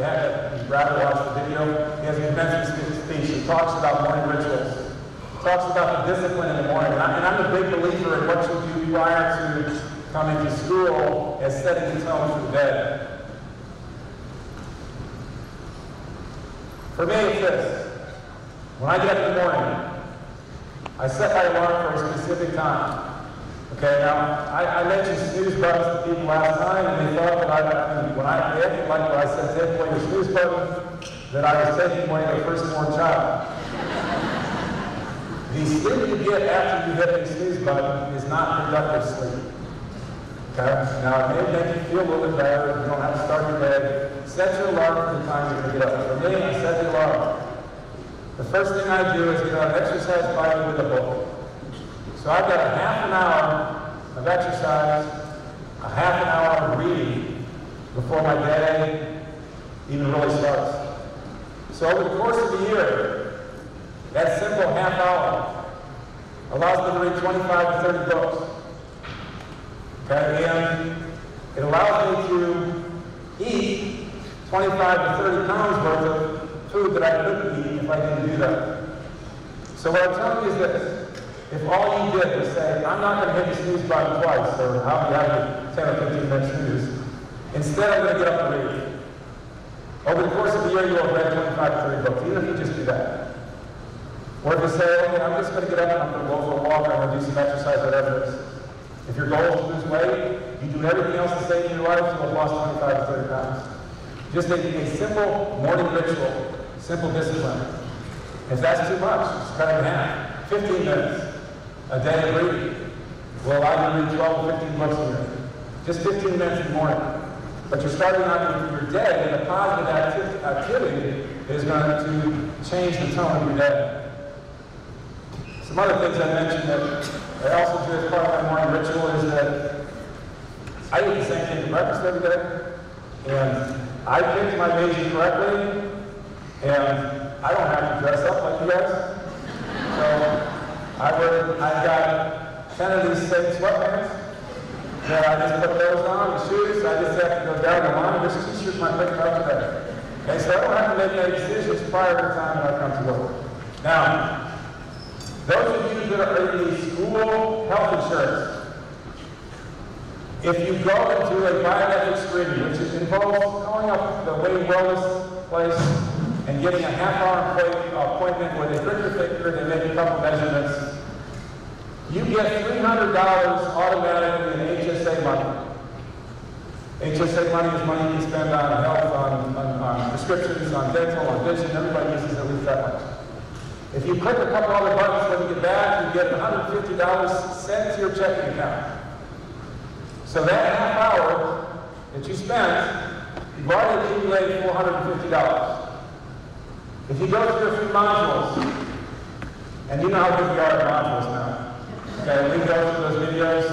you'd rather watch the video, he has a commencement speech. He talks about morning rituals. He talks about the discipline in the morning. And I'm a big believer in what you do prior to coming to school as setting the tone for the day. For me, it's this. When I get up in the morning, I set my alarm for a specific time. Okay, now, I mentioned snooze buttons to people last time, and they thought that when I said take away your snooze button, that I was taking away their firstborn child. The sleep you get after you hit the snooze button is not productive sleep. Okay? Now, it may make you feel a little bit better. You don't have to start your day. Set your alarm for the time you're going to get up. For me, I set the alarm. The first thing I do is get on an exercise bike with a book. So I've got a half an hour of exercise, a half an hour of reading before my day even really starts. So over the course of the year, that simple half hour allows me to read 25 to 30 books. Okay, and it allows me to eat 25 to 30 pounds worth of food that I couldn't eat if I didn't do that. So what I'm telling you is this. If all you did was say, I'm not going to hit the snooze button twice, or how you have a 10 or 15 minute snooze, instead I'm going to get up and read. Over the course of the year, you'll have read 25 to 30 books, even if you just do that. Or if you say, okay, I'm just going to get up and I'm going to go for a walk, or I'm going to do some exercise, whatever it is. If your goal is to lose weight, you do everything else the same in your life, you'll have lost 25 to 30 pounds. Just a simple morning ritual, simple discipline. If that's too much, just cut it in half. 15 minutes a day of reading will allow you to read 12 to 15 books a year. Just 15 minutes in the morning. But you're starting out your day, and a positive activity is going to change the tone of your day. Some other things I mentioned that I also do as part of my morning ritual is that I eat the same thing for breakfast every day, and I picked my major correctly, and I don't have to dress up like you guys. So I've got 10 of these same sweatpants that I just put those on, the shoes. I just have to go down the line. This t-shirt might pick up today. Okay, so I don't have to make any decisions prior to the time that I come to work. Now, those of you that are in the school health insurance, if you go into a biometric screening, which involves calling up the Wayne Wellness place and getting a half-hour appointment where they prick your finger and they make a couple measurements, you get $300 automatically in HSA money. HSA money is money you spend on health, on prescriptions, on dental, on vision. Everybody uses at least that much. If you click a couple other buttons when you get back, you get $150 sent to your checking account. So that half hour that you spent, you've already accumulated $450. If you go through a few modules, and you know how good we are at modules now. Okay, we go through those videos,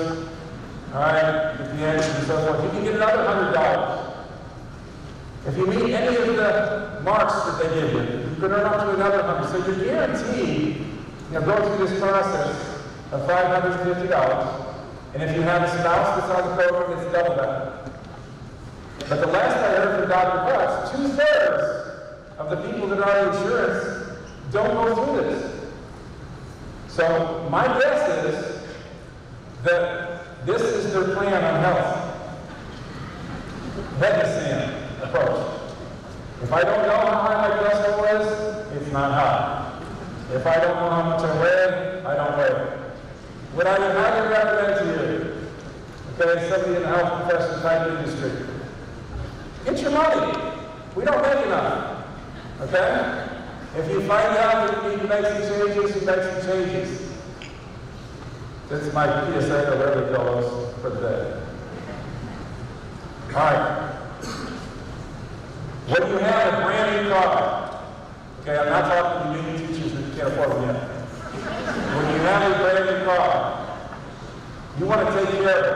all right, at the end and so forth. You can get another $100. If you meet any of the marks that they give you, you can earn up to another $100. So you're guaranteed, go through this process of $550. And if you have a spouse that's on the program, it's double that. But the last I heard from Dr. Butts, 2/3 of the people that are in insurance don't go through this. So my guess is that this is their plan on health. Head in the sand approach. If I don't know how high my cholesterol is, it's not high. If I don't know how much I weigh, I don't weigh. What I would highly recommend to you, okay, somebody in the health profession type industry, get your money. We don't make enough, okay? If you find out that you need to make some changes, you make some changes. That's my PSA or whatever they call those for the day. All right. When you have a brand new car, okay, I'm not talking to union teachers that can't afford them yet. When you have a brand new car, you want to take care of it.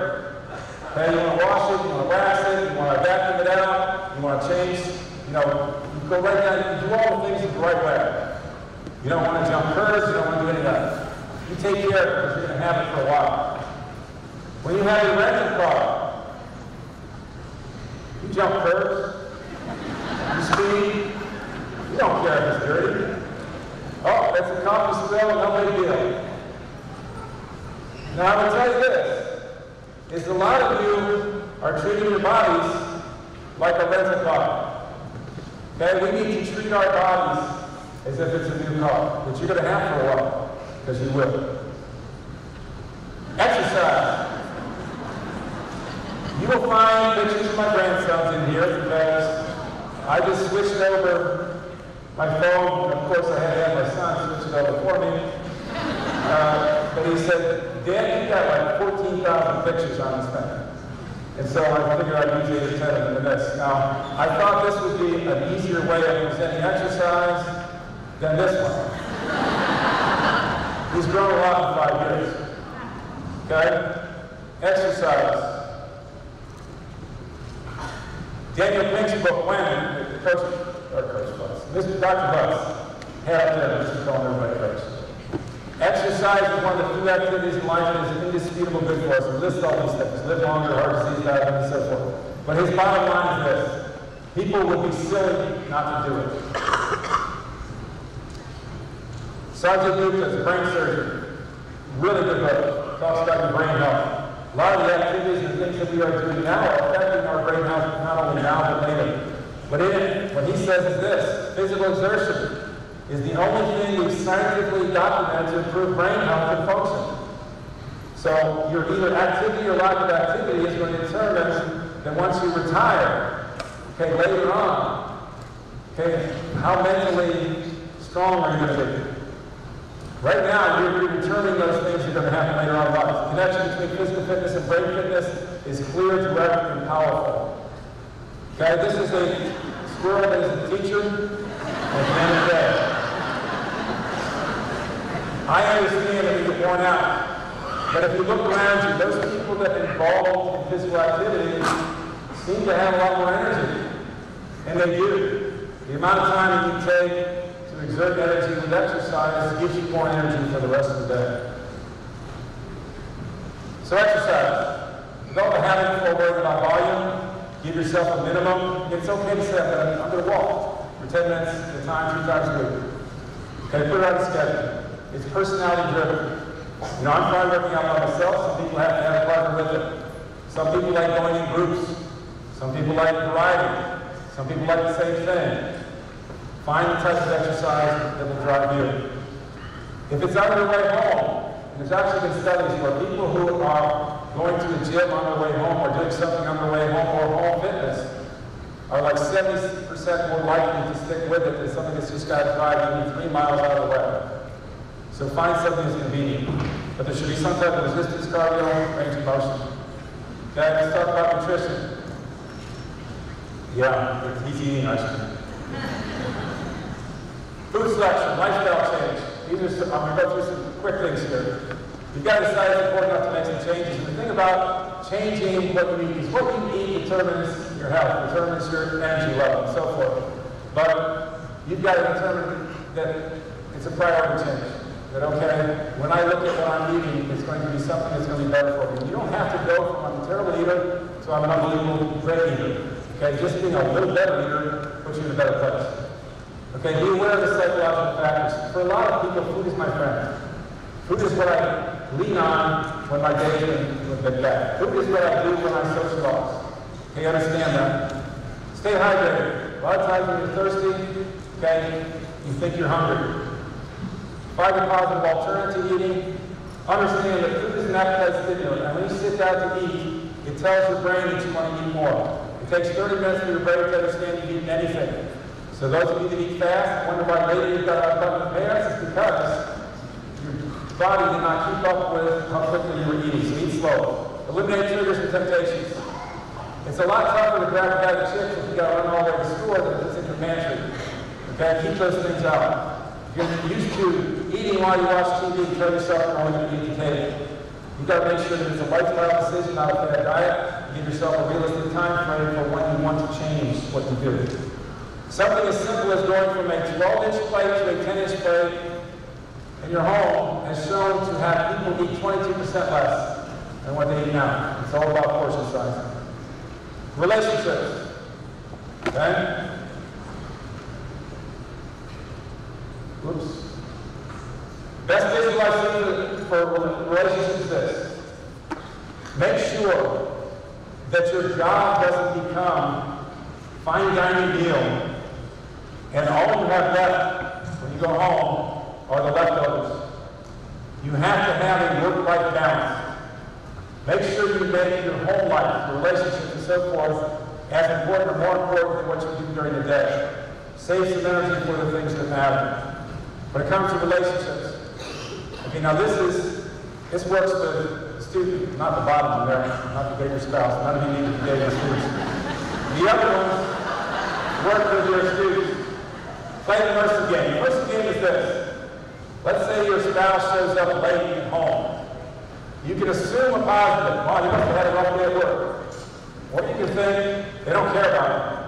Okay, you want to wash it, you want to wax it, you want to vacuum it out, you want to change, you go right down, you do all the things the right way. You don't want to jump curves, you don't want to do any of that. You take care of it because you're going to have it for a while. When you have your rental car, you jump curves, you speed, you don't care if it's dirty. Oh, that's a coffee spill, no big deal. Now I will tell you this, is a lot of you are treating your bodies like a rental car. Okay, we need to treat our bodies as if it's a new car, which you're going to have for a while, because you will. Exercise. You will find pictures of my grandsons in here because I just switched over my phone, and of course I had to have my son switch it over for me. But he said, Dad, you got like 14,000 pictures on this thing. And so I figured I'd use 8 or 10 of them in this. Now, I thought this would be an easier way of presenting exercise than this one. He's grown a lot in 5 years. Okay? Exercise. Daniel Pink's book, When, Dr. Butts, had up there, this is calling everybody coach. Exercise is one of the few activities in life that is indisputable good for us. We list all these things, live longer, heart disease, diabetes, and so forth. But his bottom line is this. People would be silly not to do it. Sergeant Lucas, brain surgery. Really good book. Talks about your brain health. A lot of the activities and things that we are doing now are affecting our brain health, not only now but later. But in it, what he says is this: physical exertion is the only thing we've scientifically documented to improve brain health and function. So your either activity or lack of activity is going to determine that once you retire, okay, later on, okay, how mentally strong are you going to be? Right now, you're determining those things that are going to happen later on in life. The connection between physical fitness and brain fitness is clear, direct, and powerful. Okay, this is a squirrel that is a teacher at the end of the day. I understand that we get worn out, but if you look around you, those people that are involved in physical activity seem to have a lot more energy, and they do. The amount of time that you take to exert energy with exercise gives you more energy for the rest of the day. So exercise. Develop a habit before worrying about volume. Give yourself a minimum. It's okay to say that I'm going to walk for 10 minutes at a time, 3 times a week. Okay, put it on the schedule. It's personality driven. You know, I'm fine working out by myself. Some people have to have a partner with it. Some people like going in groups. Some people like variety. Some people like the same thing. Find the type of exercise that will drive you. If it's on your way home, and there's actually been studies where people who are going to the gym on their way home or doing something on their way home or home fitness are like 70% more likely to stick with it than something that's just got to drive you 3 miles out of the way. So find something that's convenient. But there should be some type of resistance cardio, range of motion. Okay, let's talk about nutrition. Yeah, he's eating ice cream. Food selection, lifestyle change. I'm going to go through some quick things here. You've got to decide it's important enough to make some changes. And the thing about changing what you eat is what you eat determines your health, determines your energy level, and so forth. But you've got to determine that it's a priority change. That, okay, when I look at what I'm eating, it's going to be something that's going to be better for me. You don't have to go from I'm a terrible eater to I'm an unbelievable great eater. Okay, just being a little better eater puts you in a better place. Okay, be aware of the psychological factors. For a lot of people, food is my friend. Food is what I lean on when my day has been bad. Food is what I do when I socialize. Okay, understand that. Stay hydrated. A lot of times when you're thirsty, okay, you think you're hungry. Find a positive alternative to eating. Understand that food is an appetite stimulant, and when you sit down to eat, it tells your brain that you want to eat more. It takes 30 minutes for your brain to understand you've eaten anything. So those of you that eat fast, wonder why later you've got abundant pants, it's because your body did not keep up with how quickly you were eating, so eat slow. Eliminate triggers and temptations. It's a lot tougher to grab a bag of chips if you've got to run all the way to the store than it's in your pantry. Okay, keep those things out. If you're used to eating while you watch TV, tell yourself you're only going to eat the table. You've got to make sure that it's a lifestyle decision, not a bad diet. Give yourself a realistic time frame for when you want to change what you do. Something as simple as going from a 12-inch plate to a 10-inch plate in your home has shown to have people eat 22% less than what they eat now. It's all about portion size. Relationships. Okay? Oops. Best visual I've seen for relationships is this. Make sure that your job doesn't become fine dining meal and all you have left when you go home are the leftovers. You have to have a work-life balance. Make sure you make your home life, your relationships and so forth as important or more important than what you do during the day. Save some energy for the things that matter. When it comes to relationships, okay, now this works with the student, not the bottom one there, not the bigger spouse. None of you need to be dating students. The other ones work with your students. Play the immersive game. The immersive game is this. Let's say your spouse shows up late at home. You can assume a positive. Wow, you must have had a rough day at work. Or you can think they don't care about it.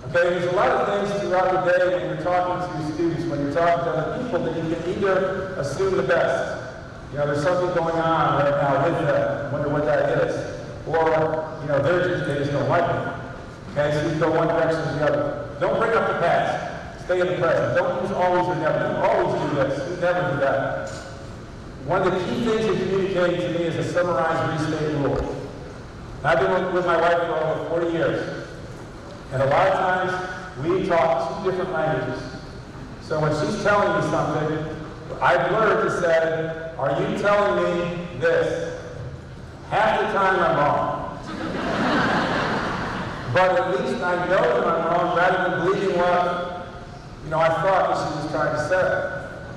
Okay, there's a lot of things throughout the day when you're talking to students, when you're talking to other people, that you can either assume the best. You know, there's something going on right now with them. Wonder what that is. Or, you know, they just don't like it. Okay, so you go one direction or the other. Don't bring up the past. Stay in the present. Don't use always or never. You always do this. You never do that. One of the key things in communicating to me is a summarized restate rule. I've been with my wife for over 40 years. And a lot of times, we talk 2 different languages. So when she's telling me something, I've learned to say, are you telling me this? Half the time I'm wrong. But at least I know that I'm wrong rather than believing what, I thought that she was trying trying to say.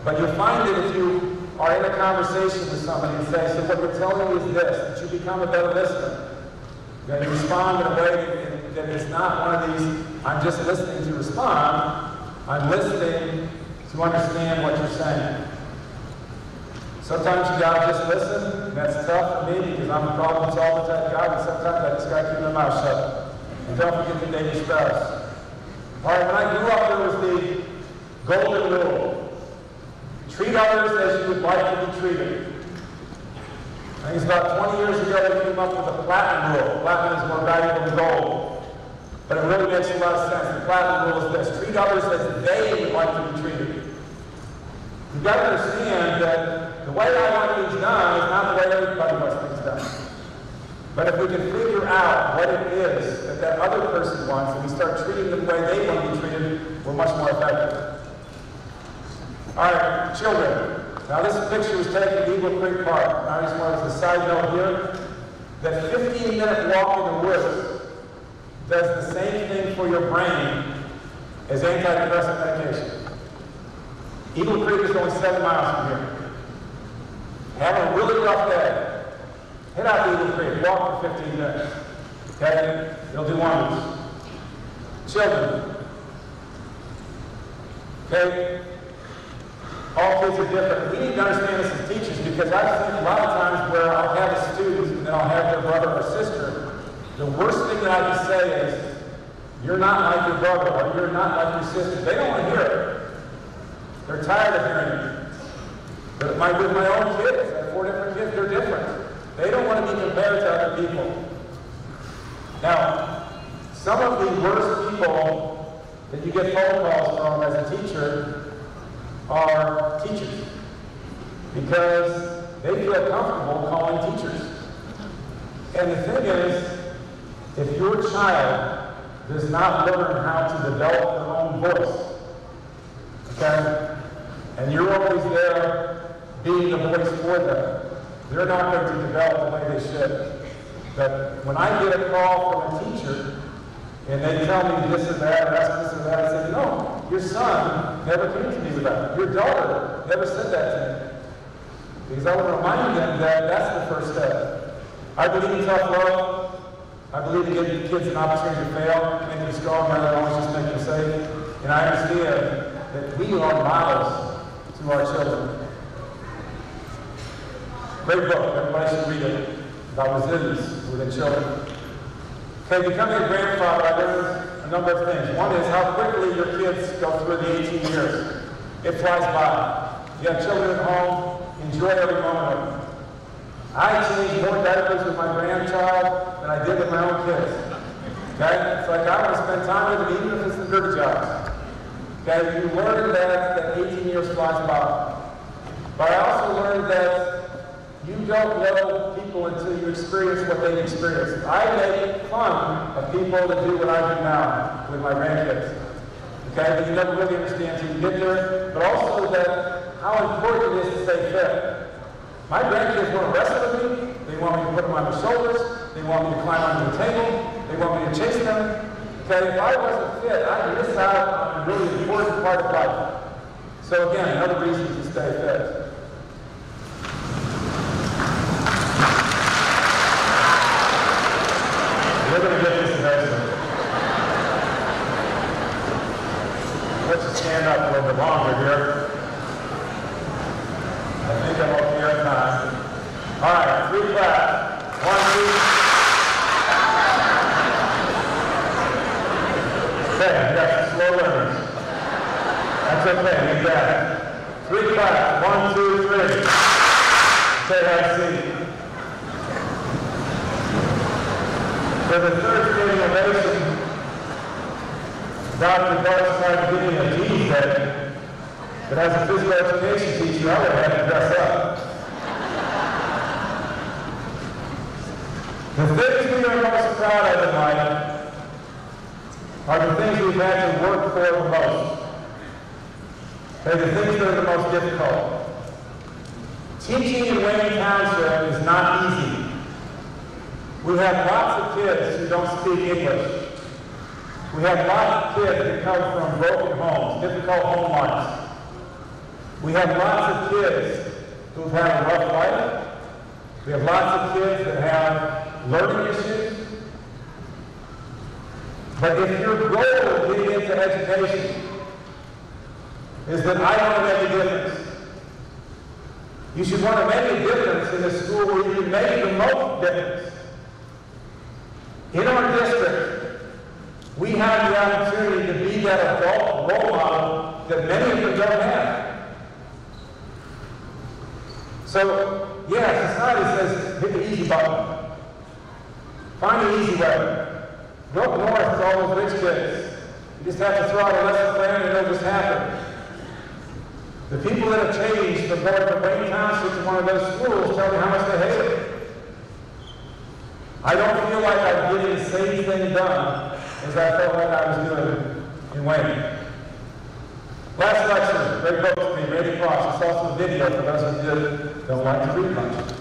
But you'll find that if you are in a conversation with somebody and say, so what you're telling me is this, that you become a better listener. You're going to respond in a way that is not one of these, I'm just listening to respond, I'm listening to understand what you're saying. Sometimes you gotta just listen, and that's tough for me because I'm a problem-solving type guy, and sometimes I just gotta keep my mouth shut. And don't forget the daily spells. All right, when I grew up, there was the golden rule. Treat others as you would like to be treated. I think it's about 20 years ago they came up with the platinum rule. Platinum is more valuable than gold. But it really makes a lot of sense. The platinum rule is this: treat others as they would like to be treated. You've got to understand that the way I want things done is not the way everybody wants things done. But if we can figure out what it is that other person wants, and we start treating them the way they want to be treated, we're much more effective. All right, children. Now this picture was taken at Eagle Creek Park. I just wanted to side note here that 15-minute walk in the woods does the same thing for your brain as antidepressant medication. Eagle Creek is only 7 miles from here. Having a really rough day, head out to Eagle Creek, walk for 15 minutes. Okay? It'll do wonders. Children. Okay? All kids are different. We need to understand this as teachers because I've seen a lot of times where I'll have a student and then I'll have their brother or sister. The worst thing that I can say is, you're not like your brother or you're not like your sister. They don't want to hear it. They're tired of hearing it. But with my own kids, I have 4 different kids, they're different. They don't want to be compared to other people. Now, some of the worst people that you get phone calls from as a teacher are teachers because they feel comfortable calling teachers. And the thing is, if your child does not learn how to develop their own voice, okay, and you're always there being the voice for them, they're not going to develop the way they should. But when I get a call from a teacher and they tell me this or that, or that's this or that, I say, no, your son never came to me with that. Your daughter never said that to me. Because I want to remind them that that's the first step. I believe in tough love. I believe in giving kids an opportunity to fail, make them strong rather than always just make them safe. And I understand that we are models to our children. Great book. Everybody should read it about resilience within children. Okay, becoming a grandfather, I learned a number of things. One is how quickly your kids go through the 18 years. It flies by. You have children at home, enjoy every moment of it. I changed more diapers with my grandchild than I did with my own kids. Okay? It's like I want to spend time with them even if it's the dirty jobs. Okay? You learn that 18 years flies by. But I also learned that you don't know people until you experience what they've experienced. I make fun of people that do what I do now with my grandkids. Okay? But you never really understand until you get there. But also that how important it is to stay fit. My grandkids want to wrestle with me. They want me to put them on their shoulders. They want me to climb onto the table. They want me to chase them. Okay, if I wasn't fit, I'd miss out on a really important part of life. So again, another reason to stay fit. We're going to get this eventually. Let's just stand up a little bit longer here. I think I'm okay on time. All right, 3 claps. 1, 2. Okay, yes, slow learners. That's okay, you got it. 3 claps. 1, 2, 3. Okay, have a seat. For the third standing ovation, Dr. Bart's tried to give me a G today. But as a physical education teacher, I would have had to dress up. The things we are most proud of in life are the things we've had to work for the most. They're the things that are the most difficult. Teaching in Wayne Township is not easy. We have lots of kids who don't speak English. We have lots of kids that come from broken homes, difficult home lives. We have lots of kids who've had a rough life. We have lots of kids that have learning issues. But if your goal of getting into education is that I want to make a difference, you should want to make a difference in the school where you can make the most difference. In our district, we have the opportunity to be that adult role model that many of them don't have. So, yeah, society says, hit the easy button. Find the easy way. Go up north to all those rich kids. You just have to throw out a lesson plan and it'll just happen. The people that have changed from going from Wayne Township to one of those schools tell me how much they hate it. I don't feel like I'm getting the same thing done as I felt like I was doing in Wayne. Last lecture, great book to me, Randy Cross. It's also a video for those of you that don't like to read much.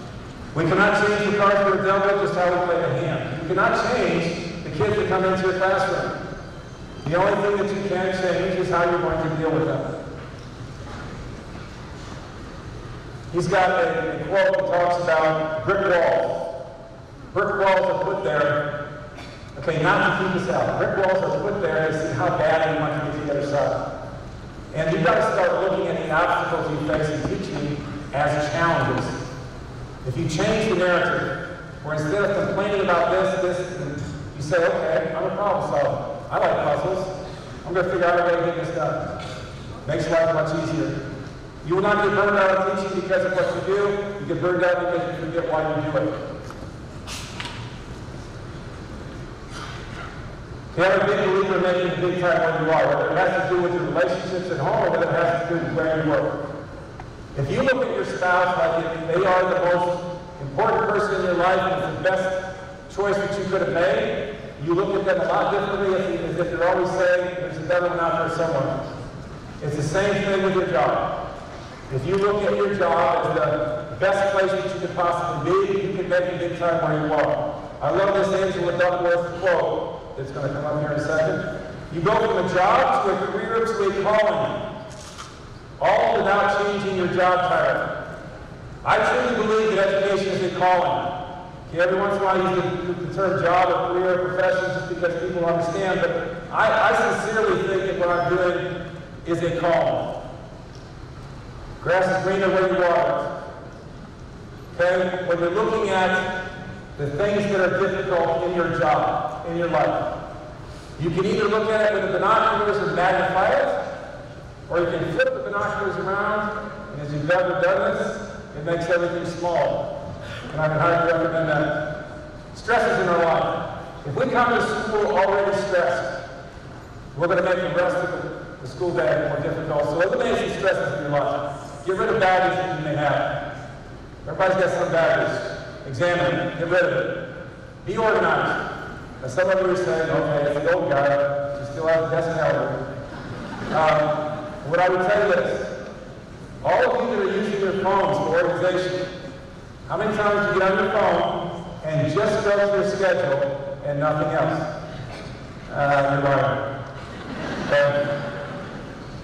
We cannot change the cards we're dealt with, just how we play the hand. You cannot change the kids that come into your classroom. The only thing that you can change is how you're going to deal with them. He's got a quote that talks about brick walls. Brick walls are put there, okay, not to keep us out. Brick walls are put there to see how bad we want to get to the other side. And you've got to start looking at the obstacles you face in teaching as challenges. If you change the narrative, where instead of complaining about this, you say, okay, I'm a problem solver. I like puzzles. I'm going to figure out a way to get this done. Makes life much easier. You will not get burned out of teaching because of what you do. You get burned out because you forget why you do it. I'm a big believer in making a big time where you are, whether it has to do with your relationships at home or whether it has to do with where you work. If you look at your spouse like if they are the most important person in your life and it's the best choice that you could have made, you look at them a lot differently as if you're always saying there's a better one out there somewhere. It's the same thing with your job. If you look at your job as the best place that you could possibly be, you can make a big time where you are. I love this Angela Duckworth quote that's going to come up here in a second. You go from a job to a career to a calling, all without changing your job title. I truly believe that education is a calling. Okay, every once in a while you use the term job or career or profession just because people understand, but I sincerely think that what I'm doing is a calling. Grass is greener where you are. Okay? When you're looking at the things that are difficult in your job, in your life, you can either look at it with the binoculars and magnify it, or you can flip the binoculars around, and as you've ever done this, it makes everything small. And I can highly recommend that. Stresses in our life. If we come to school already stressed, we're going to make the rest of the school day more difficult. So eliminate some stresses in your life. Get rid of baggage that you may have. Everybody's got some baggage. Examine it. Get rid of it. Be organized. Now some of you are saying, okay, it's the old guy. You still have the desk elder. What I would tell you is, all of you that are using your phones for organization, how many times do you get on your phone and just go to your schedule and nothing else? You're lying.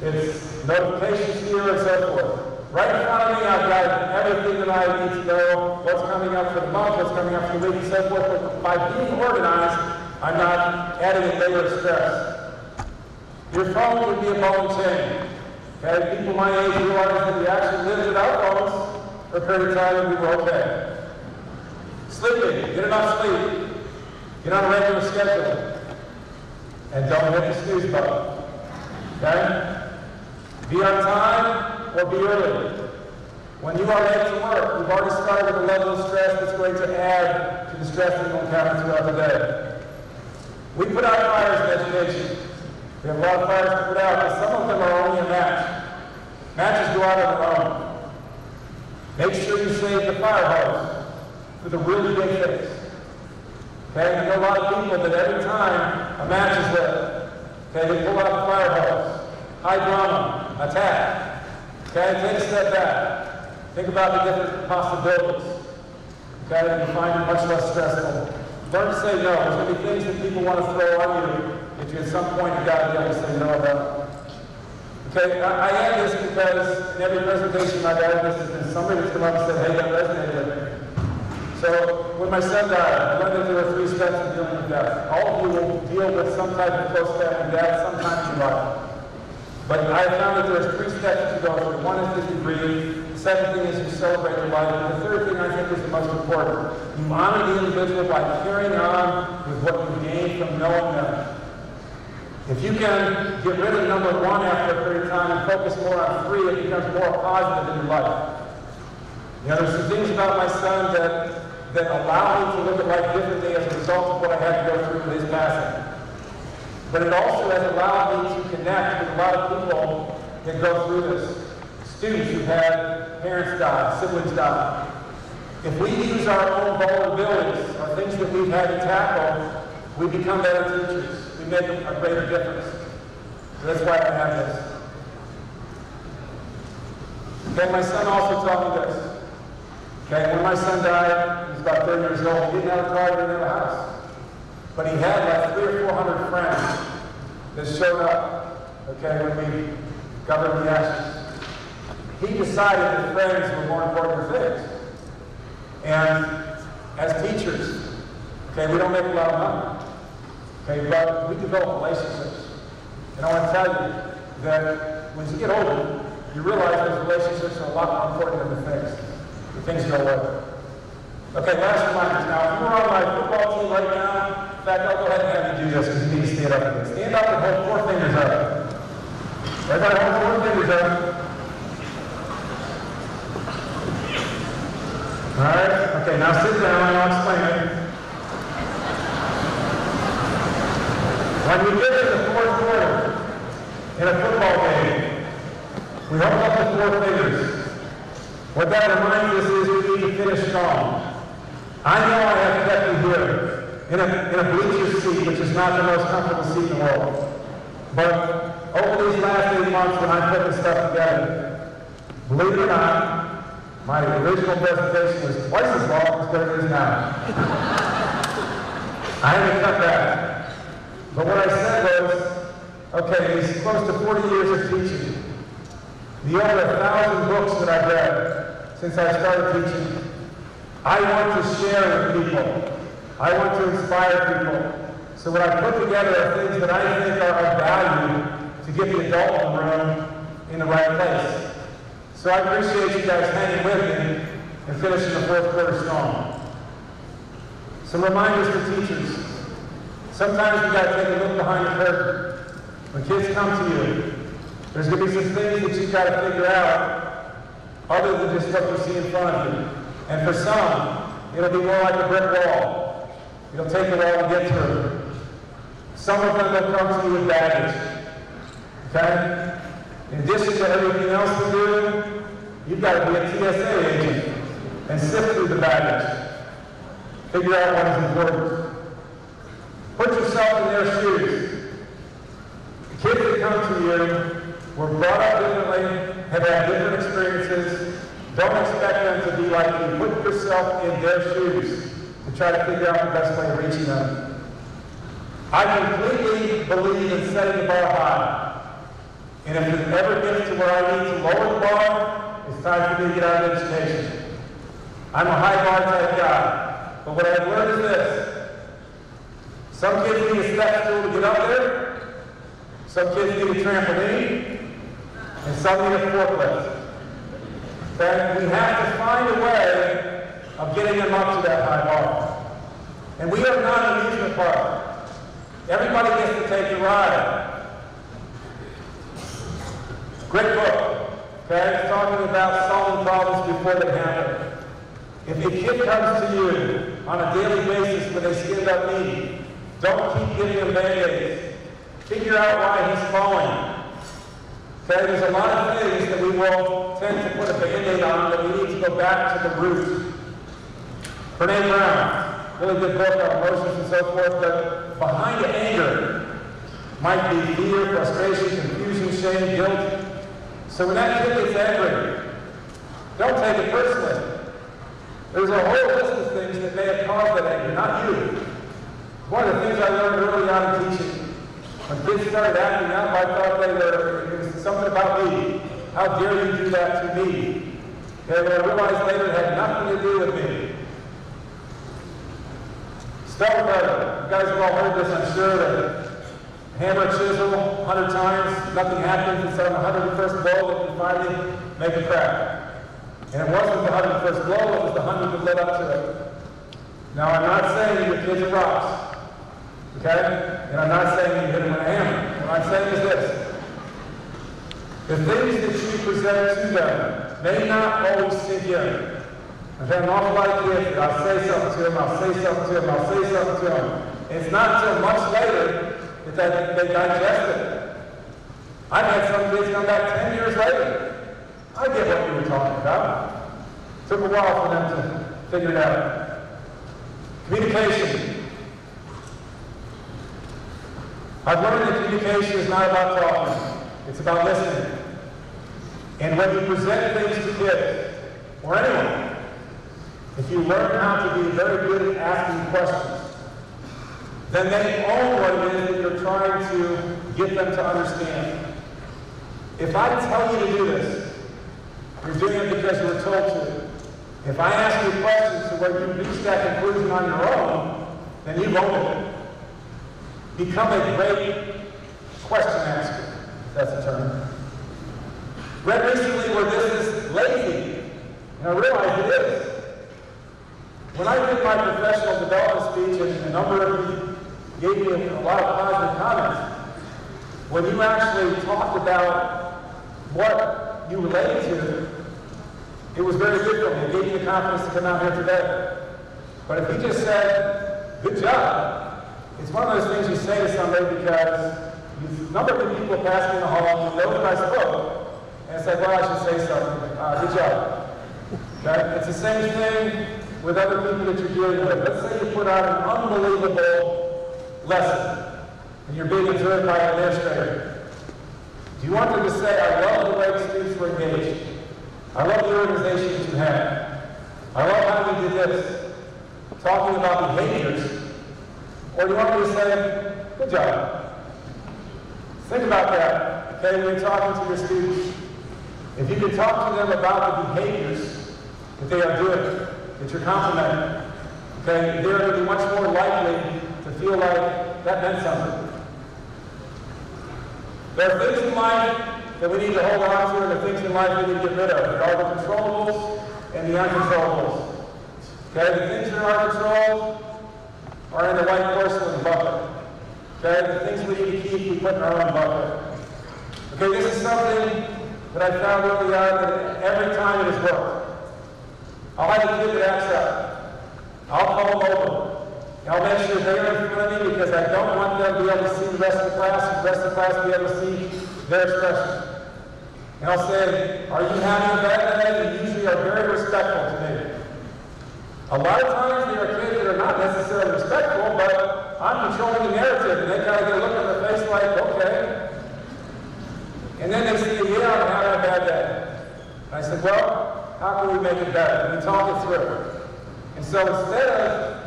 It's notifications here and so forth. Right in front of me, I've got everything that I need to know, what's coming up for the month, what's coming up for the week, and so forth. But by being organized, I'm not adding a layer of stress. Your phone would be a ball and chain. Okay? People my age realize that we actually lived without phones for a period of time and we were okay. Sleeping, get enough sleep. Get on a regular schedule. And don't hit the snooze button. Okay? Be on time or be early. When you are late to work, you've already started with a level of stress that's going to add to the stress that you'll encounter throughout the day. We put out fires in education. We have a lot of fires to put out, but some of them are only a match. Matches go out on their own. Make sure you save the fire hose for the really big things. Okay, you know a lot of people that every time a match is lit, okay, they pull out the fire hose. High drama, attack. Okay, take a step back. Think about the different possibilities. Okay, and you find it much less stressful. Learn to say no. There's going to be things that people want to throw on you that you at some point you've got to be able to say no about. Okay, I add this because in every presentation I've had this has been somebody that's come up and said, hey, that resonated with me. So when my son died, I learned that there were 3 steps in dealing with death. All of you will deal with some type of close family death sometime in your life. But I found that there's 3 steps that you go through. One is that you grieve. The second thing is you celebrate your life. And the third thing I think is the most important. You honor the individual by carrying on with what you gained from knowing them. If you can get rid of number 1 after a period of time and focus more on 3, it becomes more positive in your life. You know, there's some things about my son that allow me to look at life differently as a result of what I had to go through with his passing. But it also has allowed me to connect with a lot of people that go through this. Students who've had parents die, siblings die. If we use our own vulnerabilities or things that we've had to tackle, we become better teachers. We make a greater difference. So that's why I have this. Okay, my son also taught me this. Okay, when my son died, he was about 30 years old. He didn't have a car, he didn't have a house. But he had like 300 or 400 friends that showed up, okay, when we covered the ashes. He decided that friends were more important than things. And as teachers, okay, we don't make a lot of money. Okay, but we develop relationships. And I want to tell you that when you get older, you realize those relationships are a lot more important than the things go away. Okay, last reminders. Now, if you're on my football team right now, in fact, I'll go ahead and have you do this because you need to stand up again. Stand up and hold 4 fingers up. Everybody hold 4 fingers up. All right? Okay, now sit down and I'll explain it. When we get to the 4th quarter in a football game, we hold up the 4 fingers. What that reminds us is we need to finish strong. I know I have kept you here in a bleacher seat, which is not the most comfortable seat in the world. But over these last 8 months when I'm putting stuff together, believe it or not, my original presentation was twice as long as it is now. I had to cut back. But what I said was, okay, these close to 40 years of teaching, the over 1,000 books that I've read since I started teaching, I want to share with people. I want to inspire people. So what I put together are things that I think are of value to get the adult in the room in the right place. So I appreciate you guys hanging with me and finishing the 4th quarter strong. Some reminders for teachers. Sometimes we got to take a look behind the curtain. When kids come to you, there's going to be some things that you've got to figure out other than just what you see in front of you. And for some, it'll be more like a brick wall. It'll take a while to get through. Some of them will come to you with baggage. Okay? In addition to everything else we do, you've got to be a TSA agent and sift through the baggage. Figure out what is important. Put yourself in their shoes. The kids that come to you were brought up differently, have had different experiences. Don't expect them to be like you. Put yourself in their shoes to try to figure out the best way of reaching them. I completely believe in setting the bar high. And if it ever gets to where I need to lower the bar, it's time for me to get out of education. I'm a high bar type guy. But what I've learned is this. Some kids need a step stool to get up there. Some kids need a trampoline. And some need a forklift. Okay? We have to find a way of getting them up to that high bar. And we are not an amusement park. Everybody gets to take the ride. Great book. Okay? It's talking about solving problems before they happen. If a kid comes to you on a daily basis with a skinned up knee, don't keep giving him Band-Aids. Figure out why he's falling. Okay, there's a lot of things that we will tend to put a Band-Aid on that we need to go back to the root. Brene Brown, really good book on emotions and so forth, but behind anger might be fear, frustration, confusion, shame, guilt. So when that kid gets angry, don't take it personally. There's a whole list of things that may have caused that anger, not you. One of the things I learned early on in teaching When kids started acting up, I thought it was something about me. How dare you do that to me? Okay, but I realized later it had nothing to do with me. Stubborn brother. You guys have all heard this, I'm sure, that hammer and chisel 100 times, nothing happens. It's on the 101st blow that you finally make a crack. And it wasn't the 101st blow, it was the 100 that led up to it. Now, I'm not saying your kids are rocks. Okay? And I'm not saying you hit them with a hammer. What I'm saying is this. The things that you present to them may not always sink in. I've had an awful lot of kids that I'll say something to them, I'll say something to them, I'll say something to them. And it's not until much later that they digest it. I've had some kids come back 10 years later. I get what you were talking about. It took a while for them to figure it out. Communication. I've learned that communication is not about talking. It's about listening. And when you present things to kids, or anyone, if you learn how to be very good at asking questions, then they own what it is that you're trying to get them to understand. If I tell you to do this, you're doing it because you were told to. If I ask you questions to where you reach that conclusion on your own, then you've owned it. Become a great question asker, if that's a term. Read recently where this is lazy, and I realized it is. When I did my professional development speech, and a number of you gave me a lot of positive comments, when you actually talked about what you related to, it was very good for me. It gave me the confidence to come out here today. But if you just said, good job, it's one of those things you say to somebody because a number of people passed me in the hall, and they know that I spoke, and it's like, well, I should say something. Good job. Okay? It's the same thing with other people that you're dealing with. Let's say you put out an unbelievable lesson, and you're being observed by an administrator. Do you want them to say, I love the way students were engaged. I love the organization that you have. I love how we did this. Talking about behaviors. Or do you want me to say, good job? Think about that, okay, when you're talking to your students. If you can talk to them about the behaviors that they are doing, that you're complimenting, okay, they're going to be much more likely to feel like that meant something. There are things in life that we need to hold on to, and there are things in life we need to get rid of. There are the controllables and the uncontrollables. Okay, the things that are controlled are in the white porcelain bucket. Okay, the things we need to keep, we put in our own bucket. Okay, this is something that I found early on that every time it has worked. I'll have a kid that acts up. I'll call them over. And I'll make sure they're in front of me because I don't want them to be able to see the rest of the class and the rest of the class be able to see their expression. And I'll say, are you having a bad day? They usually are very respectful to me. A lot of times there are kids that are not necessarily respectful, but I'm controlling the narrative, and they kind of get a look on their face like, okay. And then they say, yeah, I'm having a bad day. And I said, well, how can we make it better? And we talk it through. And so instead of,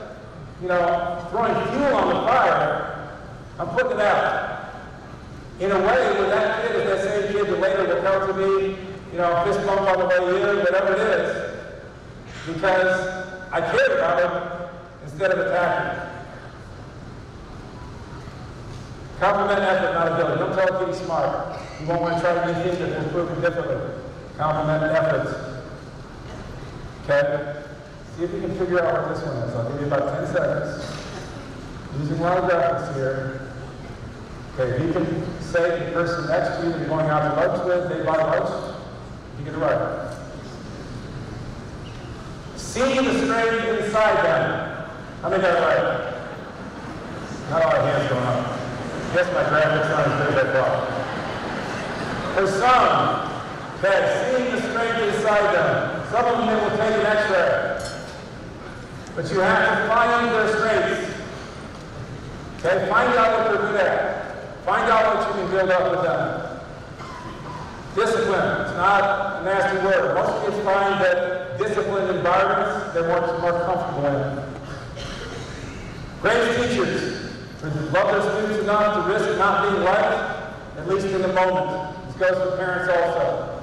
throwing fuel on the fire, I'm putting it out. In a way where that kid is that same kid that later will come to me, fist bump on the way in, whatever it is, because I care about him instead of attacking. Compliment effort, not ability. Don't tell a kid he's smart. You won't want to try to do things that will prove him differently. Compliment efforts. Okay? See if you can figure out what this one is. I'll give you about 10 seconds. Using a lot of graphics here. Okay, if you can say to the person next to you that you're going out to lunch with, they buy lunch, you get it right. See the strength inside them. How many got it right? Not a lot of hands going up. Yes, my graphics aren't as good as I thought. For some, okay, seeing the strength inside them. Some of them they will take an X-ray. But you have to find their strengths. Okay, find out what they're good at. Find out what you can build up with them. Discipline. It's not a nasty word. Most kids find that disciplined environments they're more comfortable in. Great teachers. to love their students enough to risk not being liked, at least in the moment. This goes for parents also.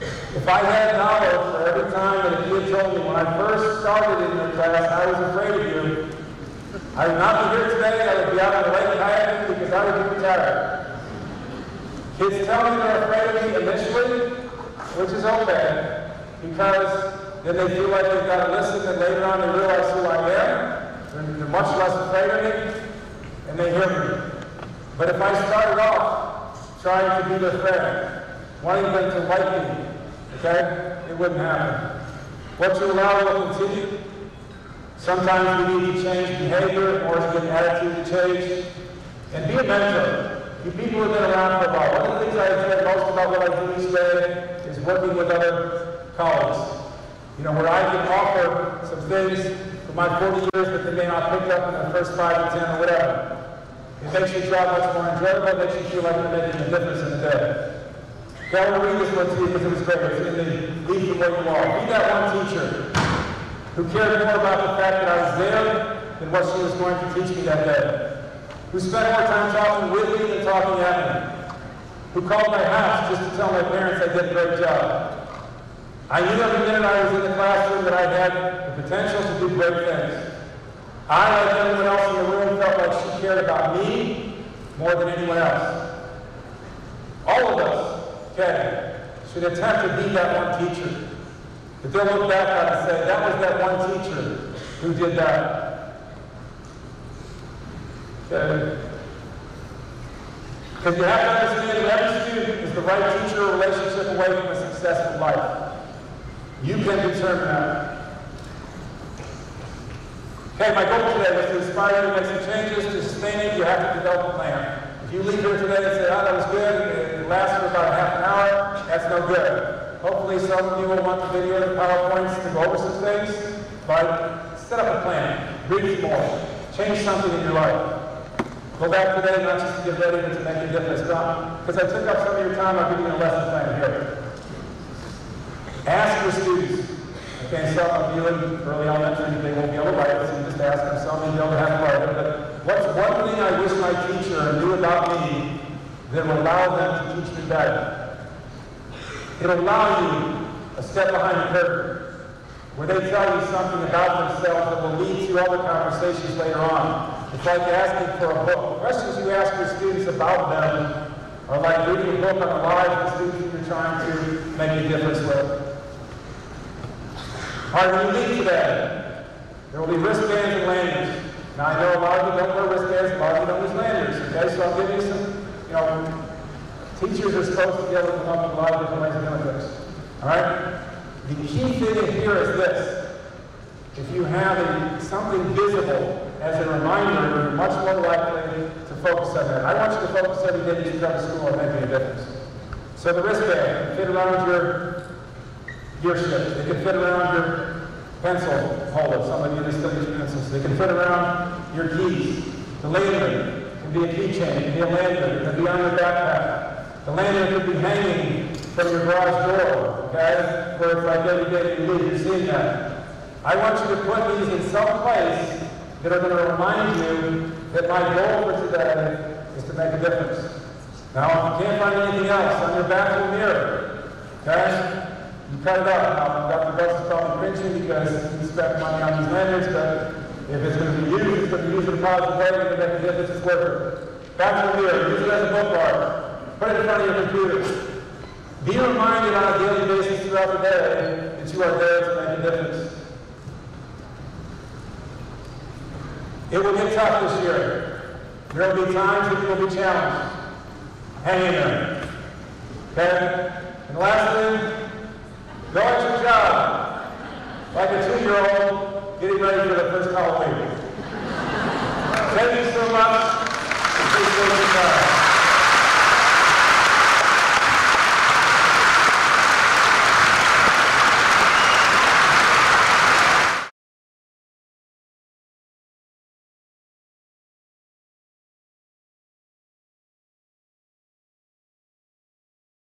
If I had knowledge for every time that a kid told me when I first started in your class, I was afraid of you, I would not be here today, I would be out on the lake kayaking because I would be retired. Kids tell me they're afraid of me initially, which is okay, because then they feel like they've got to listen, and later on they realize who I am. They're much less afraid of me, and they hear me. But if I started off trying to be their friend, wanting them to like me, okay, it wouldn't happen. What you allow will continue. Sometimes we need to change behavior in order to get an attitude to change. And be a mentor. You people who have been around for a while. One of the things I enjoy most about what I do each day is working with other colleagues. You know, where I can offer some things from my 40 years that they may not pick up in the first 5 to 10 or whatever. It makes your job much more enjoyable. It makes you feel like you're making a difference in the day. Okay, I want to read this one to you because it was great. It's in the Lead from Where You Are. Be that one teacher who cared more about the fact that I was there than what she was going to teach me that day. Who spent more time talking with me than talking at me. Who called my house just to tell my parents I did a great job. I knew every minute I was in the classroom that I had the potential to do great things. I, like everyone else in the room, felt like she cared about me more than anyone else. All of us, okay, should attempt to be that one teacher. That they'll look back on and say, that was that one teacher who did that. Okay. Because you have to understand that every student is the right teacher or relationship away from a successful life. You can determine that. Okay, my goal today was to inspire you to make some changes. To sustain it, you have to develop a plan. If you leave here today and say, oh, that was good, it lasted for about half an hour, that's no good. Hopefully some of you will want the video and PowerPoints to go over some things, but set up a plan. Read some more. Change something in your life. Go back today not just to get ready, but to make a difference. Because I took up some of your time, I'll give you a lesson plan here. Ask your students. Okay, some of you in early elementary, they won't be able to write it, so you just ask them. Some of you will have to write it. But what's one thing I wish my teacher knew about me that would allow them to teach me better? It'll allow you a step behind the curtain, where they tell you something about themselves that will lead to other conversations later on. It's like asking for a book. The questions you ask your students about them are like reading a book on the lives of the students that you're trying to make a difference with. All right, when you leave today, there will be wristbands and lanyards. Now, I know a lot of you don't wear wristbands, a lot of you don't use lanyards, okay? So I'll give you some, teachers are supposed to be able to come up with a lot of different ways of doing this. All right? The key thing in here is this. If you have something visible as a reminder, you're much more likely to focus on that. I want you to focus every day that you come to school on making a difference. So the wristband can fit around your gear shift. It can fit around your pencil holder. Some of you still use pencils. They can fit around your keys. The lanyard can be a keychain. It can be a lanyard. It can be on your backpack. The lanyard could be hanging from your garage door, okay? Where it's like every day you leave, you're seeing that. I want you to put these in some place that are going to remind you that my goal for today is to make a difference. Now, if you can't find anything else on your bathroom mirror, okay? You cut it out. Now, Dr. Buss is probably cringing because he spent money on these lanyards, but if it's going to be used, it's going to be used in a positive way, it's going to make a difference, it's worth it. Bathroom mirror, use it as a bookmark. Put it in front of your computer. Be reminded on a daily basis throughout the day that you are there to make a difference. It will get tough this year. There will be times that you will be challenged. Hang in there. Okay? And the last thing, go at your job like a 2-year-old getting ready for the first Halloween. Thank you so much. Appreciate your time.